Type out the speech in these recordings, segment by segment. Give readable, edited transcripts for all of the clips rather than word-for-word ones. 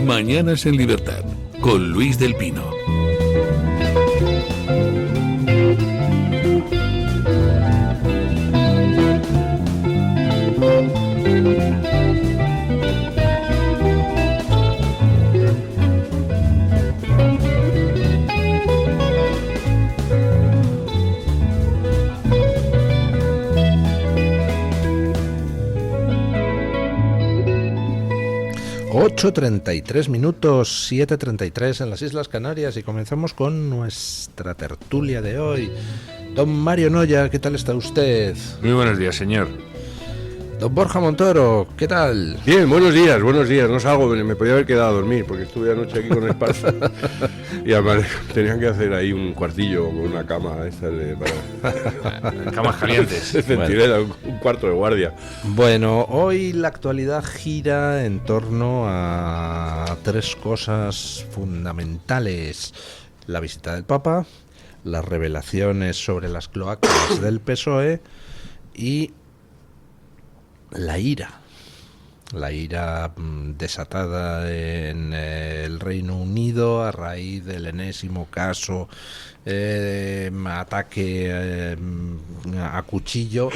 Mañanas en Libertad, con Luis del Pino. ...8:33, 7:33 en las Islas Canarias... ...y comenzamos con nuestra tertulia de hoy. Don Mario Noya, ¿qué tal está usted? Muy buenos días, señor. Don Borja Montoro, ¿qué tal? Bien, buenos días. No salgo, me podía haber quedado a dormir porque estuve anoche aquí con el Esparza y además tenían que hacer ahí un cuartillo con una cama esta para camas calientes. Centinela, un cuarto de guardia. Bueno, hoy la actualidad gira en torno a tres cosas fundamentales: la visita del Papa, las revelaciones sobre las cloacas del PSOE y la ira desatada en el Reino Unido a raíz del enésimo caso ataque a cuchillo.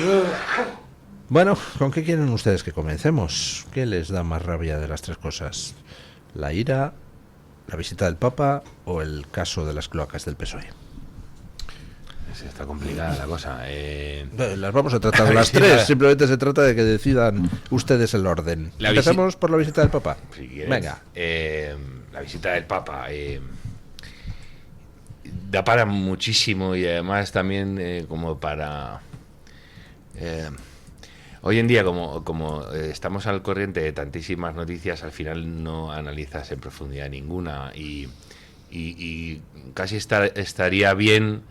Bueno, ¿con qué quieren ustedes que comencemos? ¿Qué les da más rabia de las tres cosas? ¿La ira, la visita del Papa o el caso de las cloacas del PSOE? Está complicada la cosa. Las vamos a tratar las tres. Simplemente se trata de que decidan ustedes el orden. Empezamos por la visita del Papa. Si quieres. Venga. La visita del Papa da para muchísimo y además también como para... hoy en día, como estamos al corriente de tantísimas noticias, al final no analizas en profundidad ninguna y casi estaría bien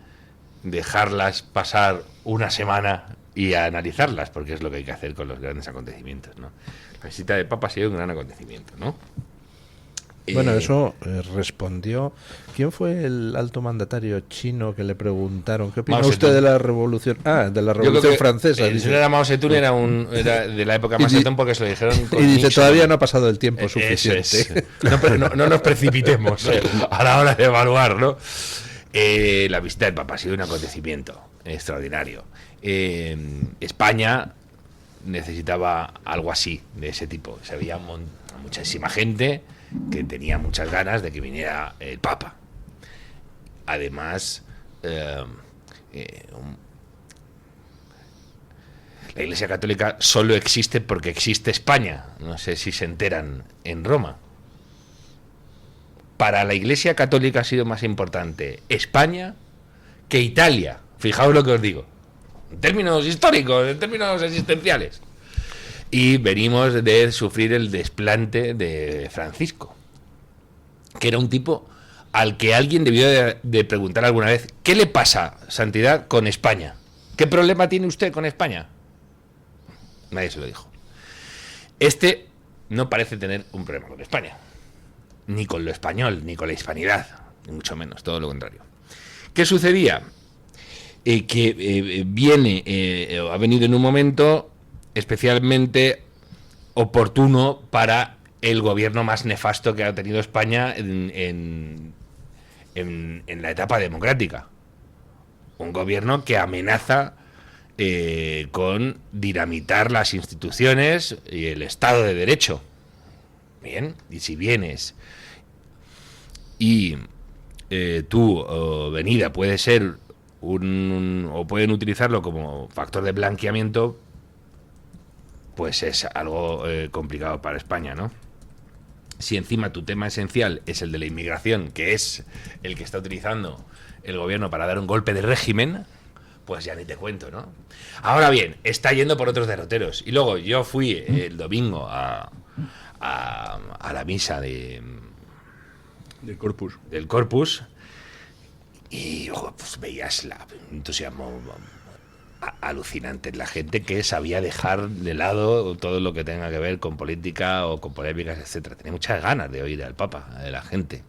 dejarlas pasar una semana y analizarlas, porque es lo que hay que hacer con los grandes acontecimientos, ¿no? La visita del Papa ha sido un gran acontecimiento, ¿no? Bueno, eso respondió... ¿Quién fue el alto mandatario chino que le preguntaron qué opina usted de la revolución? De la revolución francesa. El señor Mao Zedong era de la época Mao Zedong porque se lo dijeron con y dice, Nixon. Todavía no ha pasado el tiempo suficiente. No nos precipitemos a la hora de evaluar, ¿no? La visita del Papa ha sido un acontecimiento extraordinario. España necesitaba algo así, de ese tipo. Se había muchísima gente que tenía muchas ganas de que viniera el Papa. Además, la Iglesia Católica solo existe porque existe España. No sé si se enteran en Roma. Para la Iglesia Católica ha sido más importante España que Italia. Fijaos lo que os digo. En términos históricos, en términos existenciales. Y venimos de sufrir el desplante de Francisco, que era un tipo al que alguien debió de preguntar alguna vez: ¿qué le pasa, Santidad, con España? ¿Qué problema tiene usted con España? Nadie se lo dijo. Este no parece tener un problema con España, ni con lo español, ni con la hispanidad, ni mucho menos, todo lo contrario. ¿Qué sucedía? Que ha venido en un momento especialmente oportuno para el gobierno más nefasto que ha tenido España en la etapa democrática. Un gobierno que amenaza con dinamitar las instituciones y el Estado de Derecho. Bien, y si vienes y tu venida puede ser o pueden utilizarlo como factor de blanqueamiento, pues es algo complicado para España, ¿no? Si encima tu tema esencial es el de la inmigración, que es el que está utilizando el gobierno para dar un golpe de régimen, pues ya ni te cuento, ¿no? Ahora bien, está yendo por otros derroteros. Y luego yo fui el domingo a la misa del Corpus y pues veías el entusiasmo alucinante en la gente, que sabía dejar de lado todo lo que tenga que ver con política o con polémicas, etcétera. Tenía muchas ganas de oír al Papa, de la gente.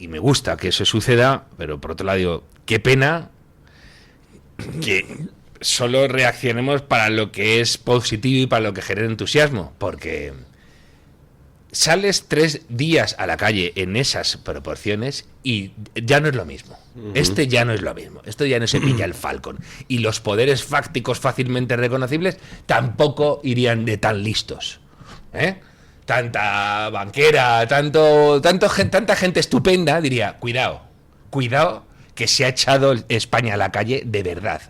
Y me gusta que eso suceda, pero por otro lado digo, qué pena que solo reaccionemos para lo que es positivo y para lo que genera entusiasmo, porque sales 3 días a la calle en esas proporciones y ya no es lo mismo. Ya no es lo mismo. Esto ya no se pilla el Falcon. Y los poderes fácticos fácilmente reconocibles tampoco irían de tan listos. Tanta banquera, tanta gente estupenda diría, cuidado, que se ha echado España a la calle de verdad.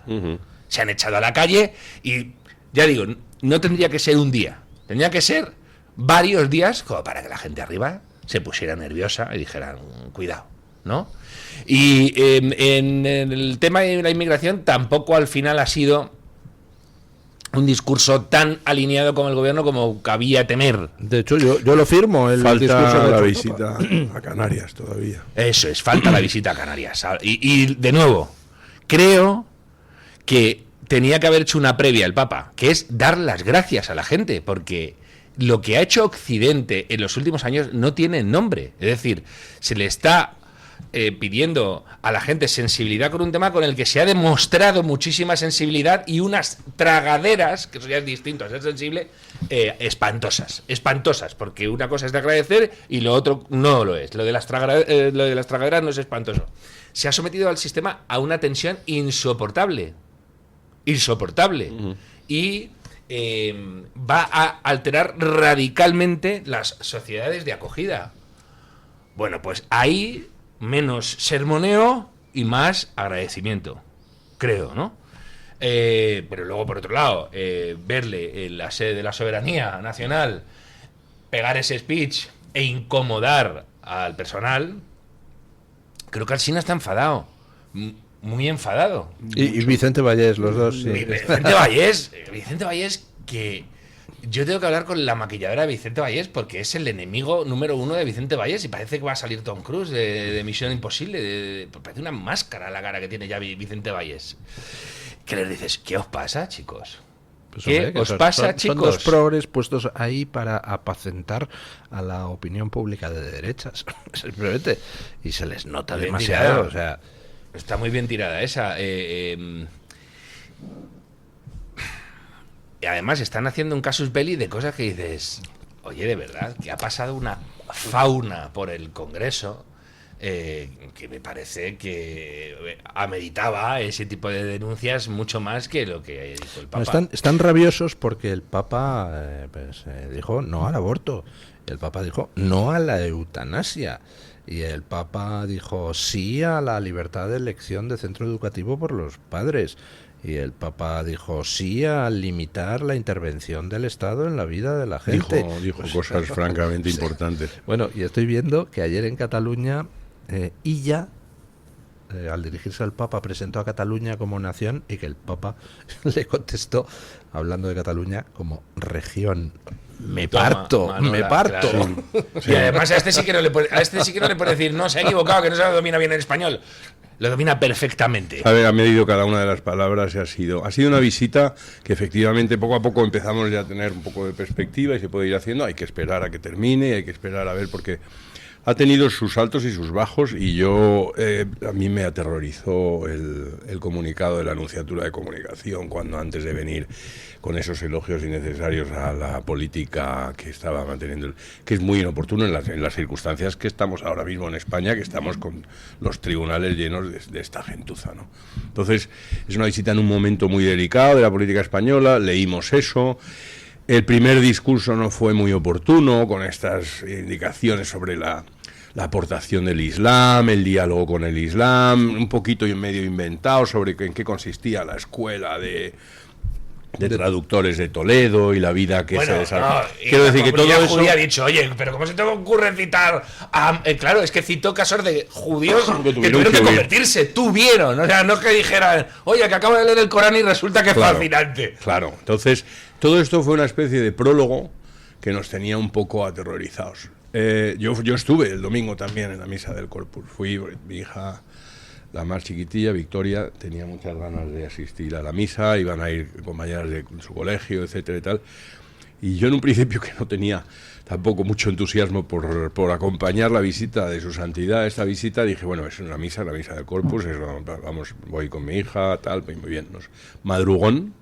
Se han echado a la calle y, ya digo, no tendría que ser un día, tendría que ser varios días como para que la gente arriba se pusiera nerviosa y dijeran, cuidado, ¿no? Y en el tema de la inmigración tampoco al final ha sido un discurso tan alineado con el gobierno como cabía temer. De hecho, yo lo firmo. El discurso Falta de la Papa. visita a Canarias todavía. Eso es, falta la visita a Canarias. Y de nuevo, creo que tenía que haber hecho una previa el Papa, que es dar las gracias a la gente, porque lo que ha hecho Occidente en los últimos años no tiene nombre. Es decir, se le está pidiendo a la gente sensibilidad con un tema con el que se ha demostrado muchísima sensibilidad y unas tragaderas, que eso ya es distinto a ser sensible, espantosas, porque una cosa es de agradecer y lo otro no lo es. Lo de las tragaderas no es espantoso. Se ha sometido al sistema a una tensión insoportable. Y va a alterar radicalmente las sociedades de acogida. Bueno, pues ahí menos sermoneo y más agradecimiento, creo, ¿no? Pero luego, por otro lado, verle en la sede de la soberanía nacional pegar ese speech e incomodar al personal, creo que Alsina está enfadado, muy enfadado. Y Vicente Vallés, los dos, sí. Vicente Vallés, que yo tengo que hablar con la maquilladora de Vicente Vallés porque es el enemigo número 1 de Vicente Vallés y parece que va a salir Tom Cruise de Misión Imposible. Parece una máscara la cara que tiene ya Vicente Vallés. ¿Qué les dices? ¿Qué os pasa, chicos? Pues, ¿Qué hombre, os pasa, chicos? Son dos progres puestos ahí para apacentar a la opinión pública de derechas, simplemente. Y se les nota Bien demasiado. tirado. O sea, está muy bien tirada esa. Y además están haciendo un casus belli de cosas que dices, oye, de verdad, que ha pasado una fauna por el Congreso que me parece que ameritaba ese tipo de denuncias mucho más que lo que hizo el Papa. Están rabiosos porque el Papa dijo no al aborto, el Papa dijo no a la eutanasia y el Papa dijo sí a la libertad de elección de centro educativo por los padres. Y el Papa dijo sí a limitar la intervención del Estado en la vida de la gente. Dijo cosas francamente importantes. Bueno, y estoy viendo que ayer en Cataluña, Illa, al dirigirse al Papa, presentó a Cataluña como nación y que el Papa le contestó, hablando de Cataluña, como región. Parto. Claro. Sí. Y además a este sí que no le puede decir, no, se ha equivocado, que no se lo domina bien el español. Lo domina perfectamente. A ver, ha medido cada una de las palabras y ha sido una visita que efectivamente poco a poco empezamos ya a tener un poco de perspectiva y se puede ir haciendo. Hay que esperar a que termine, hay que esperar a ver porque ha tenido sus altos y sus bajos y a mí me aterrorizó el comunicado de la Nunciatura de Comunicación cuando antes de venir con esos elogios innecesarios a la política que estaba manteniendo, que es muy inoportuno en las circunstancias que estamos ahora mismo en España, que estamos con los tribunales llenos de esta gentuza, ¿no? Entonces, es una visita en un momento muy delicado de la política española, leímos eso. El primer discurso no fue muy oportuno, con estas indicaciones sobre la aportación del Islam, el diálogo con el Islam, un poquito y medio inventado sobre en qué consistía la escuela de traductores de Toledo y la vida que se desarrolla. Quiero decir que todo eso judía ha dicho, oye, pero ¿cómo se te ocurre citar a claro, es que citó casos de judíos que tuvieron que convertirse, tuvieron, o sea, no que dijeran, oye, que acabo de leer el Corán y resulta que es fascinante. Claro, entonces todo esto fue una especie de prólogo que nos tenía un poco aterrorizados. Yo estuve el domingo también en la misa del Corpus, mi hija, la más chiquitilla, Victoria, tenía muchas ganas de asistir a la misa, iban a ir compañeras de su colegio, etcétera y tal. Y yo en un principio, que no tenía tampoco mucho entusiasmo por acompañar la visita de su santidad, esta visita, dije, bueno, es una misa, la misa del Corpus, vamos, voy con mi hija, tal, muy bien. Madrugón,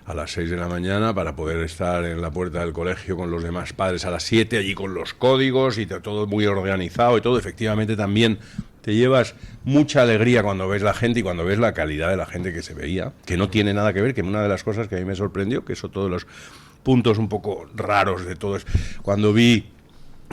a las 6 de la mañana para poder estar en la puerta del colegio con los demás padres a las 7, allí con los códigos y todo muy organizado y todo. Efectivamente también te llevas mucha alegría cuando ves la gente y cuando ves la calidad de la gente que se veía, que no tiene nada que ver, que una de las cosas que a mí me sorprendió, que eso todos los puntos un poco raros de todo es cuando vi.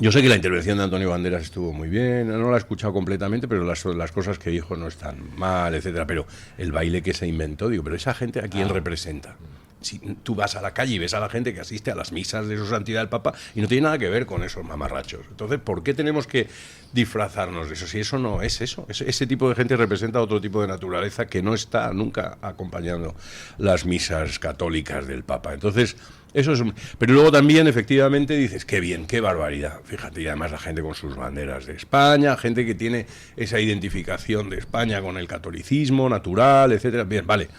Yo sé que la intervención de Antonio Banderas estuvo muy bien, no la he escuchado completamente, pero las cosas que dijo no están mal, etcétera. Pero el baile que se inventó, digo, pero esa gente, ¿a quién representa? Si tú vas a la calle y ves a la gente que asiste a las misas de su santidad el Papa y no tiene nada que ver con esos mamarrachos. Entonces, ¿por qué tenemos que disfrazarnos de eso? Si eso no es eso. Ese tipo de gente representa otro tipo de naturaleza que no está nunca acompañando las misas católicas del Papa. Entonces, eso es. Pero luego también, efectivamente, dices, qué bien, qué barbaridad. Fíjate, y además la gente con sus banderas de España, gente que tiene esa identificación de España con el catolicismo natural, etcétera. Bien, vale.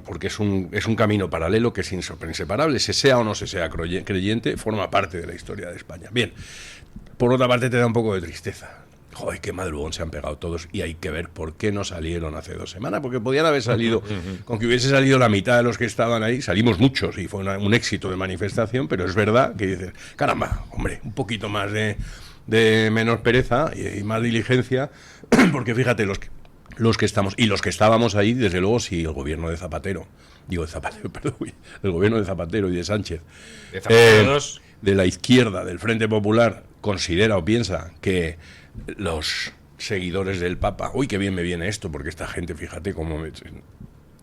Porque es un camino paralelo que es inseparable, se sea o no se sea creyente, forma parte de la historia de España. Bien, por otra parte te da un poco de tristeza. Joder, qué madrugón se han pegado todos y hay que ver por qué no salieron hace 2 semanas, porque podían haber salido, con que hubiese salido la mitad de los que estaban ahí, salimos muchos y fue un éxito de manifestación, pero es verdad que dices, caramba, hombre, un poquito más de menos pereza y más diligencia, porque fíjate, los que estábamos ahí, desde luego, sí, el gobierno de Zapatero, el gobierno de Zapatero y de Sánchez, de la izquierda, del Frente Popular, considera o piensa que los seguidores del Papa, uy, qué bien me viene esto, porque esta gente, fíjate cómo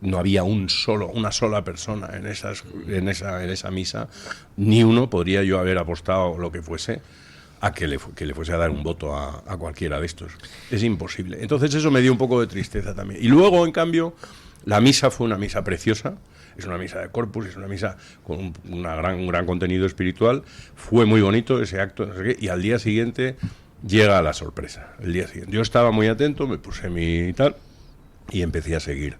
no había una sola persona en esa misa, ni uno podría yo haber apostado lo que fuese a que le fuese a dar un voto a cualquiera de estos. Es imposible. Entonces eso me dio un poco de tristeza también. Y luego, en cambio, la misa fue una misa preciosa, es una misa de Corpus, es una misa con un gran contenido espiritual, fue muy bonito ese acto, no sé qué, y al día siguiente llega la sorpresa. El día siguiente. Yo estaba muy atento, me puse mi tal, y empecé a seguir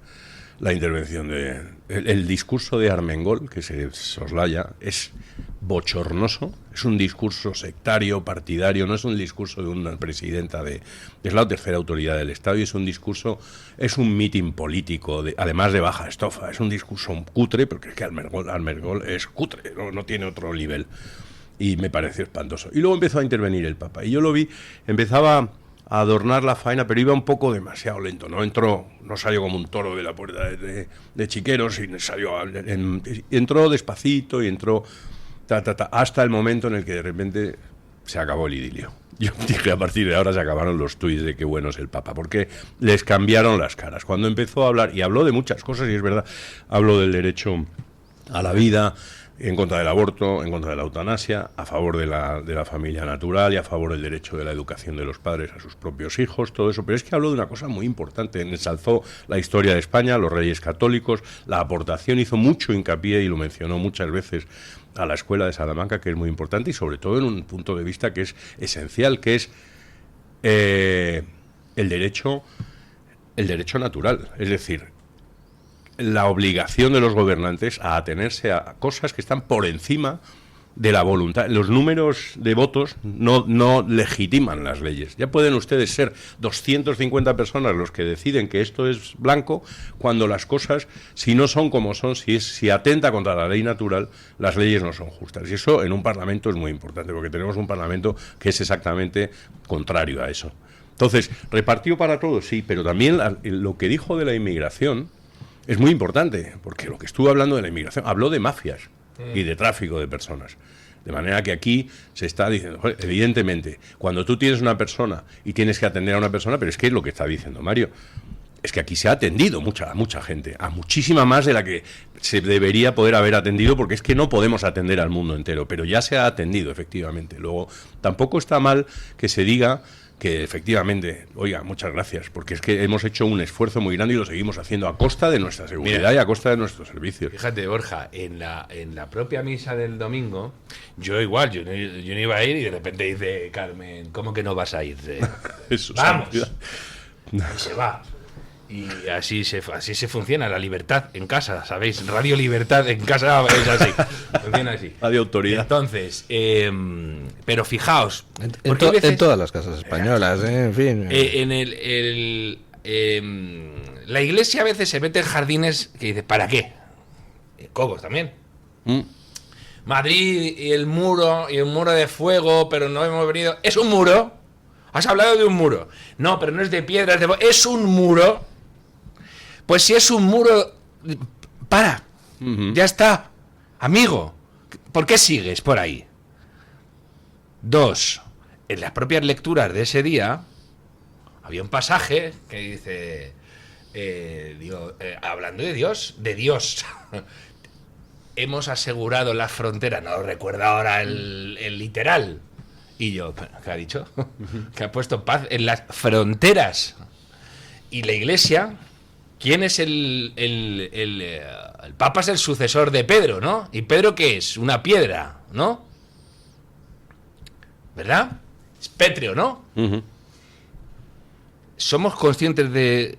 la intervención el discurso de Armengol, que se soslaya, es bochornoso, es un discurso sectario, partidario, no es un discurso de una presidenta es la tercera autoridad del Estado y es un mitin político, además de baja estofa, es un discurso cutre, porque es que Armengol es cutre, no tiene otro nivel, y me pareció espantoso. Y luego empezó a intervenir el Papa, y yo lo vi, empezaba a adornar la faena, pero iba un poco demasiado lento, no salió como un toro de la puerta de Chiqueros, y entró despacito y entró hasta el momento en el que de repente se acabó el idilio. Yo dije, a partir de ahora se acabaron los tuits de qué bueno es el Papa, porque les cambiaron las caras. Cuando empezó a hablar, y habló de muchas cosas, y es verdad, habló del derecho a la vida, en contra del aborto, en contra de la eutanasia, a favor de la familia natural y a favor del derecho de la educación de los padres a sus propios hijos, todo eso. Pero es que habló de una cosa muy importante, ensalzó la historia de España, los reyes católicos, la aportación, hizo mucho hincapié y lo mencionó muchas veces a la escuela de Salamanca, que es muy importante y sobre todo en un punto de vista que es esencial, que es el derecho natural, es decir, la obligación de los gobernantes a atenerse a cosas que están por encima de la voluntad. Los números de votos no legitiman las leyes. Ya pueden ustedes ser 250 personas los que deciden que esto es blanco, cuando las cosas, si no son como son, si atenta contra la ley natural, las leyes no son justas. Y eso en un parlamento es muy importante, porque tenemos un parlamento que es exactamente contrario a eso. Entonces, repartió para todos, sí, pero también lo que dijo de la inmigración es muy importante, porque lo que estuvo hablando de la inmigración, habló de mafias y de tráfico de personas. De manera que aquí se está diciendo, joder, evidentemente, cuando tú tienes una persona y tienes que atender a una persona, pero es que es lo que está diciendo Mario, es que aquí se ha atendido a mucha gente, a muchísima más de la que se debería poder haber atendido, porque es que no podemos atender al mundo entero, pero ya se ha atendido, efectivamente. Luego, tampoco está mal que se diga que efectivamente, oiga, muchas gracias, porque es que hemos hecho un esfuerzo muy grande y lo seguimos haciendo a costa de nuestra seguridad y a costa de nuestros servicios. Fíjate, Borja, en la propia misa del domingo, yo no iba a ir y de repente dice Carmen, ¿cómo que no vas a ir? Eso, vamos. Y se va. Y así se funciona la libertad en casa, ¿sabéis? Radio Libertad en casa es así. Funciona así. Radio Autoridad. Entonces, pero fijaos. En porque hay veces- todas las casas españolas, en fin. La iglesia a veces se mete en jardines que dice, ¿para qué? Cobos también. Mm. Madrid y el muro de fuego, pero no hemos venido. ¿Es un muro? Has hablado de un muro. No, pero no es de piedra, es un muro. Pues si es un muro, para. Ya está. Amigo, ¿por qué sigues por ahí? 2. En las propias lecturas de ese día había un pasaje que dice, hablando de Dios, hemos asegurado las fronteras, no lo recuerdo ahora el literal. Y yo, ¿qué ha dicho? Que ha puesto paz en las fronteras. Y la Iglesia, ¿quién es el Papa? Es el sucesor de Pedro, ¿no? ¿Y Pedro qué es? Una piedra, ¿no? ¿Verdad? Es pétreo, ¿no? Ujú. ¿Somos conscientes de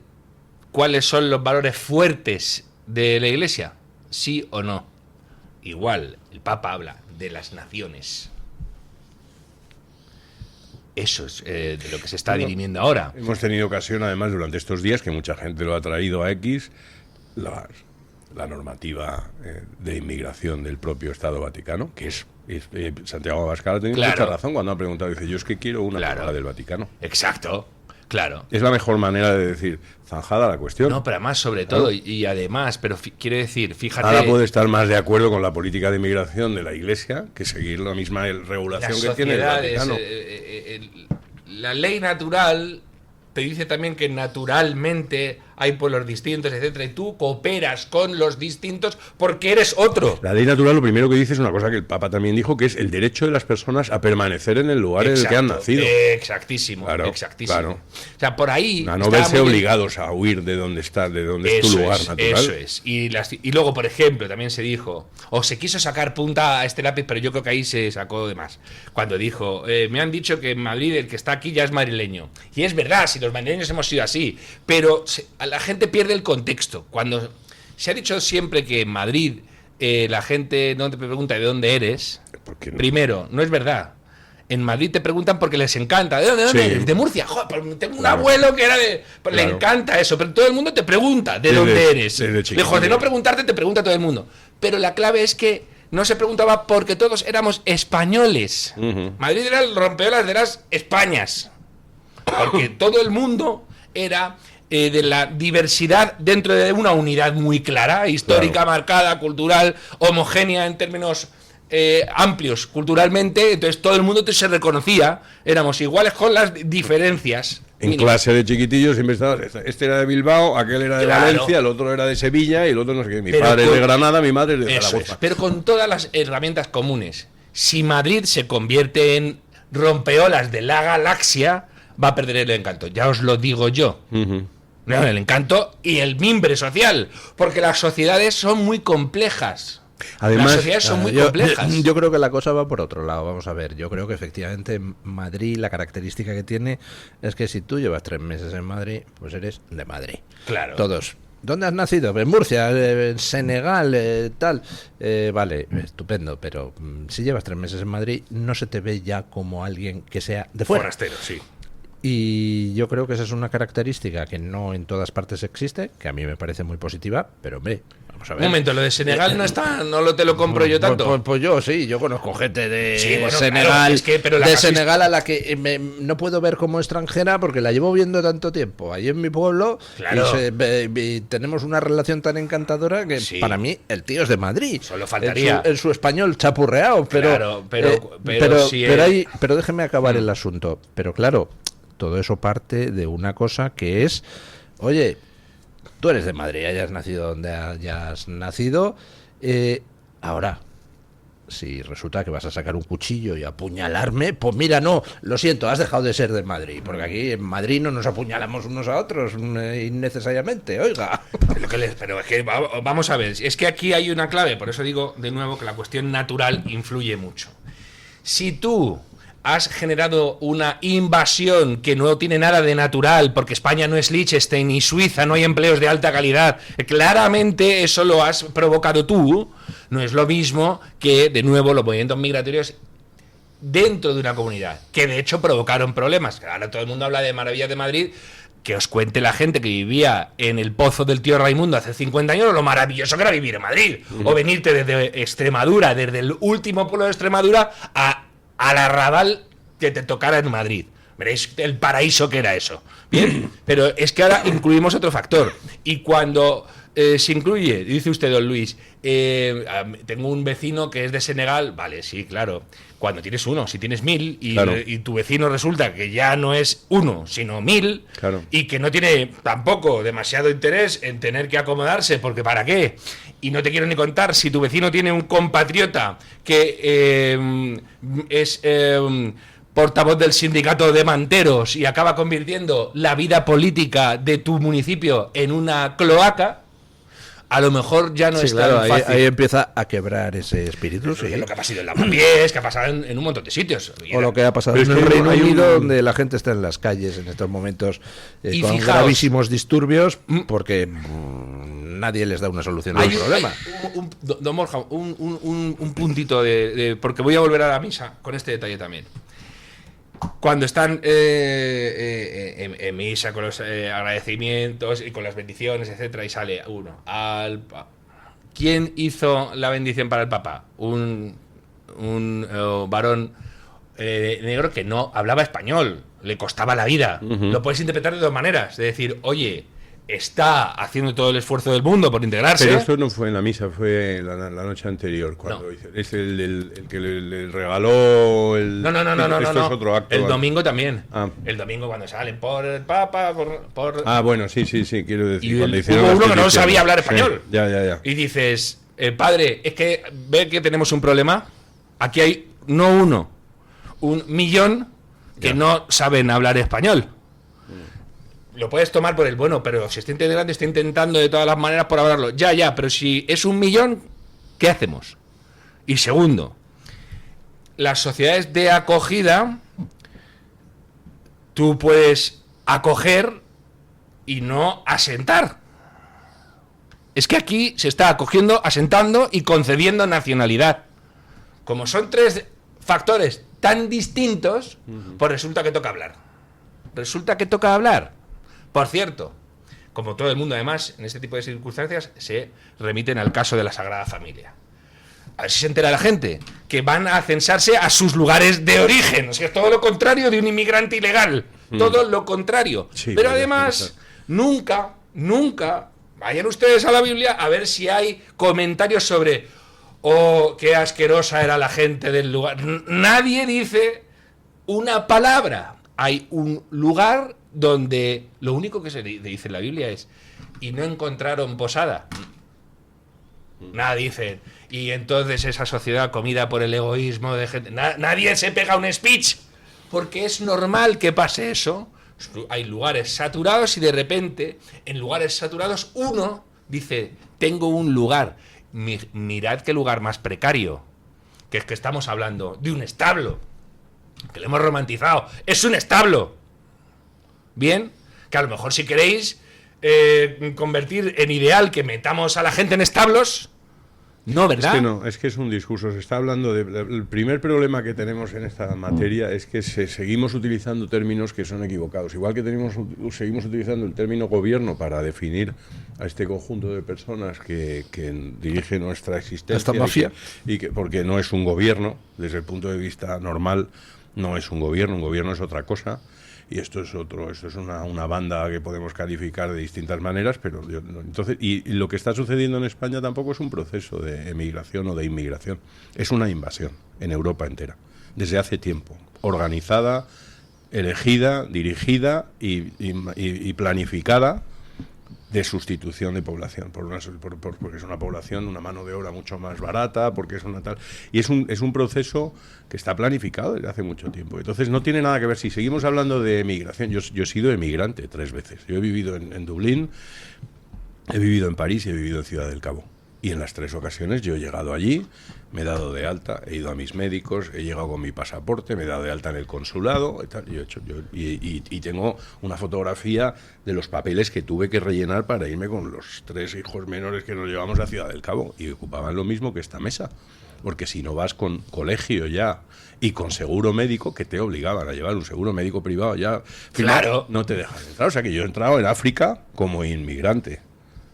cuáles son los valores fuertes de la Iglesia? ¿Sí o no? Igual, el Papa habla de las naciones. Eso es de lo que se está dirimiendo ahora. Hemos tenido ocasión, además, durante estos días, que mucha gente lo ha traído a X, la normativa de inmigración del propio Estado Vaticano, que es Santiago Abascal ha tenido mucha razón cuando ha preguntado, dice, yo es que quiero una palabra del Vaticano. Exacto, claro. Es la mejor manera de decir, zanjada la cuestión. No, pero además, sobre todo, y además, pero quiero decir, fíjate... Nada puede estar más de acuerdo con la política de inmigración de la Iglesia que seguir la misma regulación que tiene el Vaticano. La ley natural te dice también que naturalmente hay pueblos distintos, etcétera, y tú cooperas con los distintos porque eres otro. La ley natural lo primero que dice es una cosa que el Papa también dijo, que es el derecho de las personas a permanecer en el lugar en el que han nacido. Exactísimo, Claro, exactísimo. claro. O sea, por ahí... A no verse obligados a huir de donde está, de donde es tu lugar natural. Eso es. Y luego, por ejemplo, también se dijo, o se quiso sacar punta a este lápiz, pero yo creo que ahí se sacó de más. Cuando dijo, me han dicho que en Madrid el que está aquí ya es madrileño. Y es verdad, si los madrileños hemos sido así, pero la gente pierde el contexto. Cuando se ha dicho siempre que en Madrid la gente no te pregunta de dónde eres, ¿Por qué no? primero, no es verdad. En Madrid te preguntan porque les encanta. ¿De dónde Sí. eres? De Murcia. Joder, pues tengo un Claro. abuelo que era de... Pues le Claro. encanta eso, pero todo el mundo te pregunta de Desde- dónde eres. desde chiquillo. Lejos de no preguntarte, te pregunta todo el mundo. Pero la clave es que no se preguntaba porque todos éramos españoles. Ujú. Madrid era el rompeolas de las Españas. Porque todo el mundo era de la diversidad dentro de una unidad muy clara, histórica, Claro. marcada, cultural, homogénea en términos amplios culturalmente. Entonces todo el mundo se reconocía, éramos iguales con las diferencias. En mínimas. clase de chiquitillos siempre estaba, este era de Bilbao, aquel era de Claro. Valencia, el otro era de Sevilla y el otro no sé qué. Mi Pero padre es con- de Granada, mi madre es de Eso Zaragoza. es, pero con todas las herramientas comunes. Si Madrid se convierte en rompeolas de la galaxia, va a perder el encanto. Ya os lo digo yo. Ujú. No, el encanto y el mimbre social. Porque las sociedades son muy complejas. Además, las sociedades son muy complejas. Yo creo que la cosa va por otro lado. Vamos a ver, yo creo que efectivamente Madrid, la característica que tiene es que si tú llevas 3 meses en Madrid, pues eres de Madrid. Claro. Todos. ¿Dónde has nacido? En Murcia, en Senegal, tal. Vale, estupendo, pero si llevas 3 meses en Madrid, no se te ve ya como alguien que sea de fuera. Forastero, sí. Y yo creo que esa es una característica que no en todas partes existe, que a mí me parece muy positiva, pero hombre, vamos a ver. Un momento, lo de Senegal no está, no te lo compro yo tanto. Pues yo sí, yo conozco gente de Sí, bueno, Senegal, claro, es que, pero la de casuística- Senegal a la que no puedo ver como extranjera porque la llevo viendo tanto tiempo allí en mi pueblo. Claro. Y tenemos una relación tan encantadora que Sí. para mí el tío es de Madrid. Solo faltaría. En su español chapurreado, pero Claro, pero si pero déjeme acabar el asunto. Pero claro, todo eso parte de una cosa que es, oye, tú eres de Madrid, hayas nacido donde hayas nacido, ahora, si resulta que vas a sacar un cuchillo y apuñalarme, pues mira, no, lo siento, has dejado de ser de Madrid, porque aquí en Madrid no nos apuñalamos unos a otros innecesariamente, oiga. Pero es que vamos a ver, es que aquí hay una clave, por eso digo de nuevo que la cuestión natural influye mucho. Si tú has generado una invasión que no tiene nada de natural, porque España no es Liechtenstein ni Suiza, no hay empleos de alta calidad. Claramente eso lo has provocado tú. No es lo mismo que, de nuevo, los movimientos migratorios dentro de una comunidad, que de hecho provocaron problemas. Ahora todo el mundo habla de maravillas de Madrid. Que os cuente la gente que vivía en el pozo del tío Raimundo hace 50 años lo maravilloso que era vivir en Madrid. O venirte desde Extremadura, desde el último pueblo de Extremadura al arrabal que te tocara en Madrid. Veréis el paraíso que era eso. Bien, pero es que ahora incluimos otro factor. Y cuando se incluye, dice usted, don Luis, tengo un vecino que es de Senegal, vale, sí, claro. Cuando tienes uno, si tienes 1000 y tu vecino resulta que ya no es uno, sino 1000, claro, y que no tiene tampoco demasiado interés en tener que acomodarse, porque ¿para qué? Y no te quiero ni contar si tu vecino tiene un compatriota que es portavoz del sindicato de manteros y acaba convirtiendo la vida política de tu municipio en una cloaca. A lo mejor ya no Sí, es claro, tan fácil. ahí empieza a quebrar ese espíritu. Sí. Es lo que ha pasado en Lavapiés, que ha pasado en un montón de sitios. O lo que ha pasado Pero en es el que Reino hay un- Unido, donde la gente está en las calles en estos momentos Y con fijaos, gravísimos disturbios porque nadie les da una solución al problema. Don Borja, un puntito porque voy a volver a la misa con este detalle también. Cuando están en misa con los agradecimientos y con las bendiciones, etcétera, y sale uno ¿quién hizo la bendición para el Papa? Un varón negro que no hablaba español, le costaba la vida. Lo puedes interpretar de dos maneras, de decir, oye, está haciendo todo el esfuerzo del mundo por integrarse. Pero esto no fue en la misa, fue la noche anterior. Cuando No. es el que le regaló el. No. Esto es otro acto. El domingo también. Ah. El domingo cuando salen por el Papa, por Ah, bueno, sí, quiero decir. y cuando hubo hicieron las uno que no peticiones. sabía hablar Sí, español. Ya. Y dices, padre, es que ve que tenemos un problema. Aquí hay no uno, 1.000.000 que Ya. no saben hablar español. Lo puedes tomar por el bueno, pero si está integrando, está intentando de todas las maneras por hablarlo. Ya, pero si es 1.000.000, ¿qué hacemos? Y segundo, las sociedades de acogida, tú puedes acoger y no asentar. Es que aquí se está acogiendo, asentando y concediendo nacionalidad. Como son tres factores tan distintos, pues resulta que toca hablar. Por cierto, como todo el mundo además, en este tipo de circunstancias, se remiten al caso de la Sagrada Familia. A ver si se entera la gente, que van a censarse a sus lugares de origen. O sea, es todo lo contrario de un inmigrante ilegal. Todo lo contrario. Sí, pero vaya, además, nunca, vayan ustedes a la Biblia a ver si hay comentarios sobre, oh, qué asquerosa era la gente del lugar. Nadie dice una palabra. Hay un lugar donde lo único que se dice en la Biblia es, y no encontraron posada. Nada dicen. Y entonces esa sociedad comida por el egoísmo de gente... nadie se pega un speech. Porque es normal que pase eso. Hay lugares saturados y de repente, en lugares saturados, uno dice, tengo un lugar. Mirad qué lugar más precario. Que es que estamos hablando de un establo. Que lo hemos romantizado. Es un establo. Bien, que a lo mejor si queréis convertir en ideal que metamos a la gente en establos, no, ¿verdad? Es que no, es que es un discurso. Se está hablando el primer problema que tenemos en esta materia es que seguimos utilizando términos que son equivocados. Igual que seguimos utilizando el término gobierno para definir a este conjunto de personas que dirige nuestra existencia. Esta mafia. Porque no es un gobierno, desde el punto de vista normal, no es un gobierno es otra cosa. Y esto es una banda que podemos calificar de distintas maneras, pero entonces, y lo que está sucediendo en España tampoco es un proceso de emigración o de inmigración, es una invasión en Europa entera, desde hace tiempo, organizada, elegida, dirigida y planificada de sustitución de población, porque es una población, una mano de obra mucho más barata, porque es una tal... Y es un proceso que está planificado desde hace mucho tiempo. Entonces no tiene nada que ver, si seguimos hablando de emigración, yo he sido emigrante 3 veces. Yo he vivido en Dublín, he vivido en París y he vivido en Ciudad del Cabo. Y en las 3 ocasiones yo he llegado allí, me he dado de alta, he ido a mis médicos, he llegado con mi pasaporte, me he dado de alta en el consulado y tal. Y tengo una fotografía de los papeles que tuve que rellenar para irme con los 3 hijos menores que nos llevamos a Ciudad del Cabo. Y ocupaban lo mismo que esta mesa. Porque si no vas con colegio ya y con seguro médico, que te obligaban a llevar un seguro médico privado ya, Claro. no te dejan entrar. O sea que yo he entrado en África como inmigrante.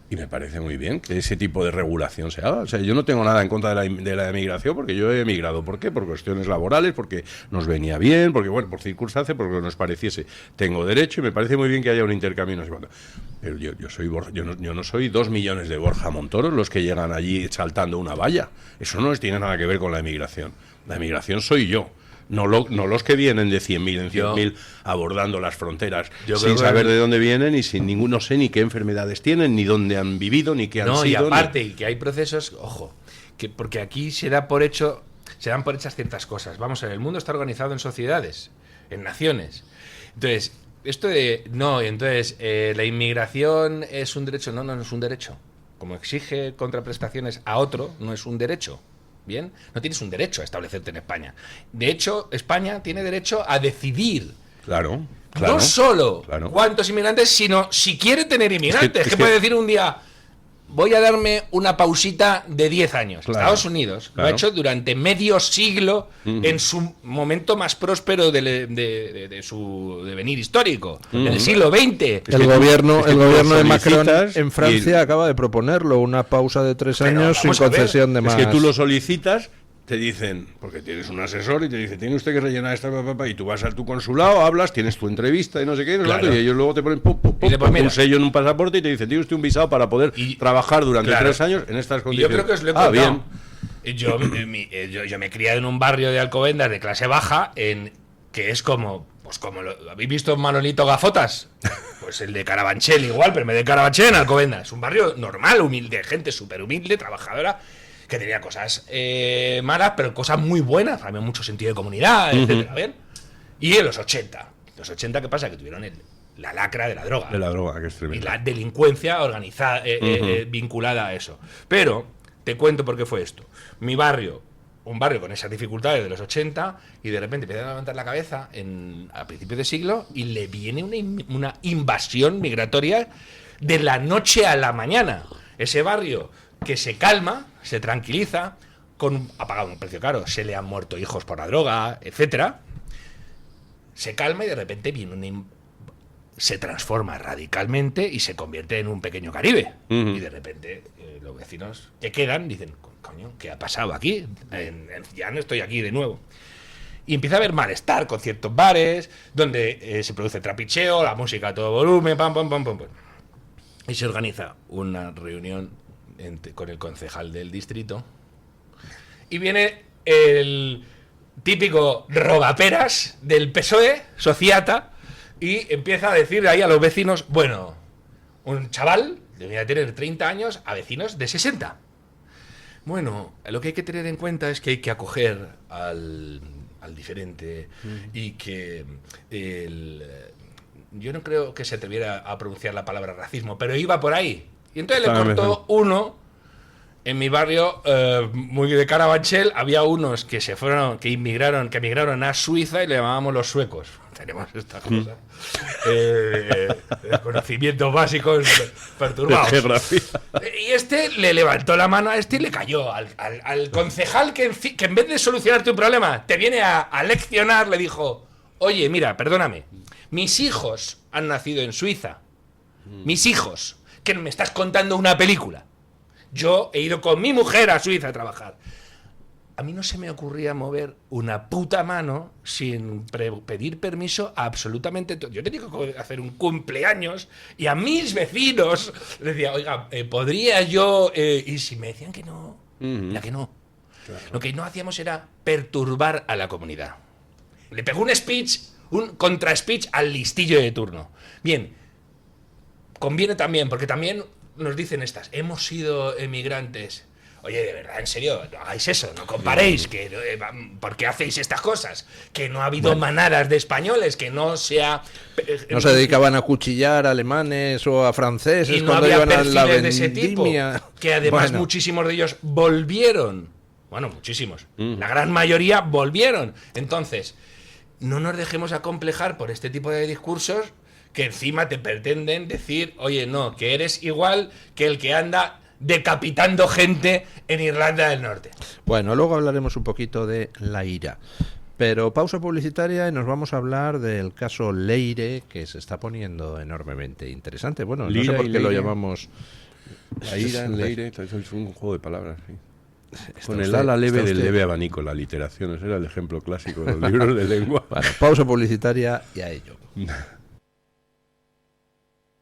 Y me parece muy bien que ese tipo de regulación se haga. O sea, yo no tengo nada en contra de la emigración, porque yo he emigrado. ¿Por qué? Por cuestiones laborales, porque nos venía bien, porque, bueno, por circunstancias, porque nos pareciese. Tengo derecho y me parece muy bien que haya un intercambio. No sé cuánto. Pero yo no soy 2 millones de Borja Montoros los que llegan allí saltando una valla. Eso no tiene nada que ver con la emigración. La emigración soy yo. No los que vienen de 100.000 en 100.000 abordando las fronteras sin saber de dónde vienen y sin no sé ni qué enfermedades tienen, ni dónde han vivido, ni qué han sido. Y aparte, y que hay procesos, ojo, que porque aquí se dan por hechas ciertas cosas. Vamos a ver, el mundo está organizado en sociedades, en naciones. Entonces, la inmigración es un derecho. No es un derecho. Como exige contraprestaciones a otro, no es un derecho. Bien, no tienes un derecho a establecerte en España. De hecho, España tiene derecho a decidir. Claro. No solo cuántos inmigrantes, sino si quiere tener inmigrantes. Que puede decir un día, voy a darme una pausita de 10 años. Claro. Estados Unidos lo ha hecho durante medio siglo en su momento más próspero de su devenir histórico, en el siglo XX. El gobierno de Macron solicitas en Francia acaba de proponerlo, una pausa de 3 años sin concesión de más. Es que tú lo solicitas, te dicen, porque tienes un asesor y te dice, tiene usted que rellenar esta papá, y tú vas a tu consulado, hablas, tienes tu entrevista y no sé qué, y ellos luego te ponen un sello en un pasaporte y te dicen, tiene usted un visado para poder trabajar durante 3 años en estas condiciones. Yo creo que os lo he contado. Yo me he criado en un barrio de Alcobendas de clase baja, que es como ¿habéis visto Manolito Gafotas? Pues el de Carabanchel igual, pero en vez de Carabanchel en Alcobendas. Es un barrio normal, humilde, gente súper humilde, trabajadora, que tenía cosas malas, pero cosas muy buenas. Había mucho sentido de comunidad, etcétera, ¿bien? Y en los 80, ¿qué pasa? Que tuvieron la lacra de la droga. De la droga, que es tremendo. Y la delincuencia organizada, vinculada a eso. Pero te cuento por qué fue esto. Mi barrio, un barrio con esas dificultades de los 80, y de repente empieza a levantar la cabeza a principios de siglo y le viene una invasión migratoria de la noche a la mañana. Ese barrio que se calma, se tranquiliza, ha pagado un precio caro, se le han muerto hijos por la droga, etcétera. Se calma y de repente viene se transforma radicalmente y se convierte en un pequeño Caribe. Y de repente los vecinos que quedan dicen, coño, ¿qué ha pasado aquí? Ya no estoy aquí de nuevo. Y empieza a haber malestar con ciertos bares, donde se produce trapicheo, la música a todo volumen, pam. Y se organiza una reunión con el concejal del distrito. Y viene el típico robaperas del PSOE, Sociata, y empieza a decir ahí a los vecinos, bueno, un chaval debería tener 30 años a vecinos de 60. Bueno, lo que hay que tener en cuenta es que hay que acoger al diferente y que yo no creo que se atreviera a pronunciar la palabra racismo, pero iba por ahí. Y entonces le cortó uno. En mi barrio, muy de Carabanchel, había unos que emigraron a Suiza y le llamábamos los suecos. Tenemos esta cosa. Conocimientos básicos perturbados. Y este le levantó la mano a este y le cayó. Al concejal que en vez de solucionarte un problema, te viene a leccionar, le dijo, oye, mira, perdóname, mis hijos han nacido en Suiza. Mis hijos, que me estás contando una película. Yo he ido con mi mujer a Suiza a trabajar. A mí no se me ocurría mover una puta mano sin pedir permiso a absolutamente todo. Yo tenía que hacer un cumpleaños y a mis vecinos les decía, oiga, ¿podría yo...? Y si me decían que no, era que no. Claro. Lo que no hacíamos era perturbar a la comunidad. Le pegó un contra-speech al listillo de turno. Bien, conviene también, porque también... Nos dicen hemos sido emigrantes. oye, de verdad, en serio, no hagáis eso, no comparéis, que ¿por qué hacéis estas cosas? Que no ha habido manadas de españoles, que no sea... No se dedicaban a cuchillar a alemanes o a franceses y no cuando había iban a la perfiles de ese tipo, vendimia. que además Bueno. muchísimos de ellos volvieron. Bueno, muchísimos. La gran mayoría volvieron. Entonces, no nos dejemos acomplejar por este tipo de discursos que encima te pretenden decir, oye, no, que eres igual que el que anda decapitando gente en Irlanda del Norte. Bueno, luego hablaremos un poquito de la ira. Pero pausa publicitaria y nos vamos a hablar del caso Leire, que se está poniendo enormemente interesante. Bueno, Lira no sé por y qué lo Leire. llamamos... La ira, Leire, eso es un juego de palabras, sí. Está Con el usted- ala leve está del usted- leve abanico, la literación, ese era el ejemplo clásico de los libros de lengua. Bueno, pausa publicitaria y a ello.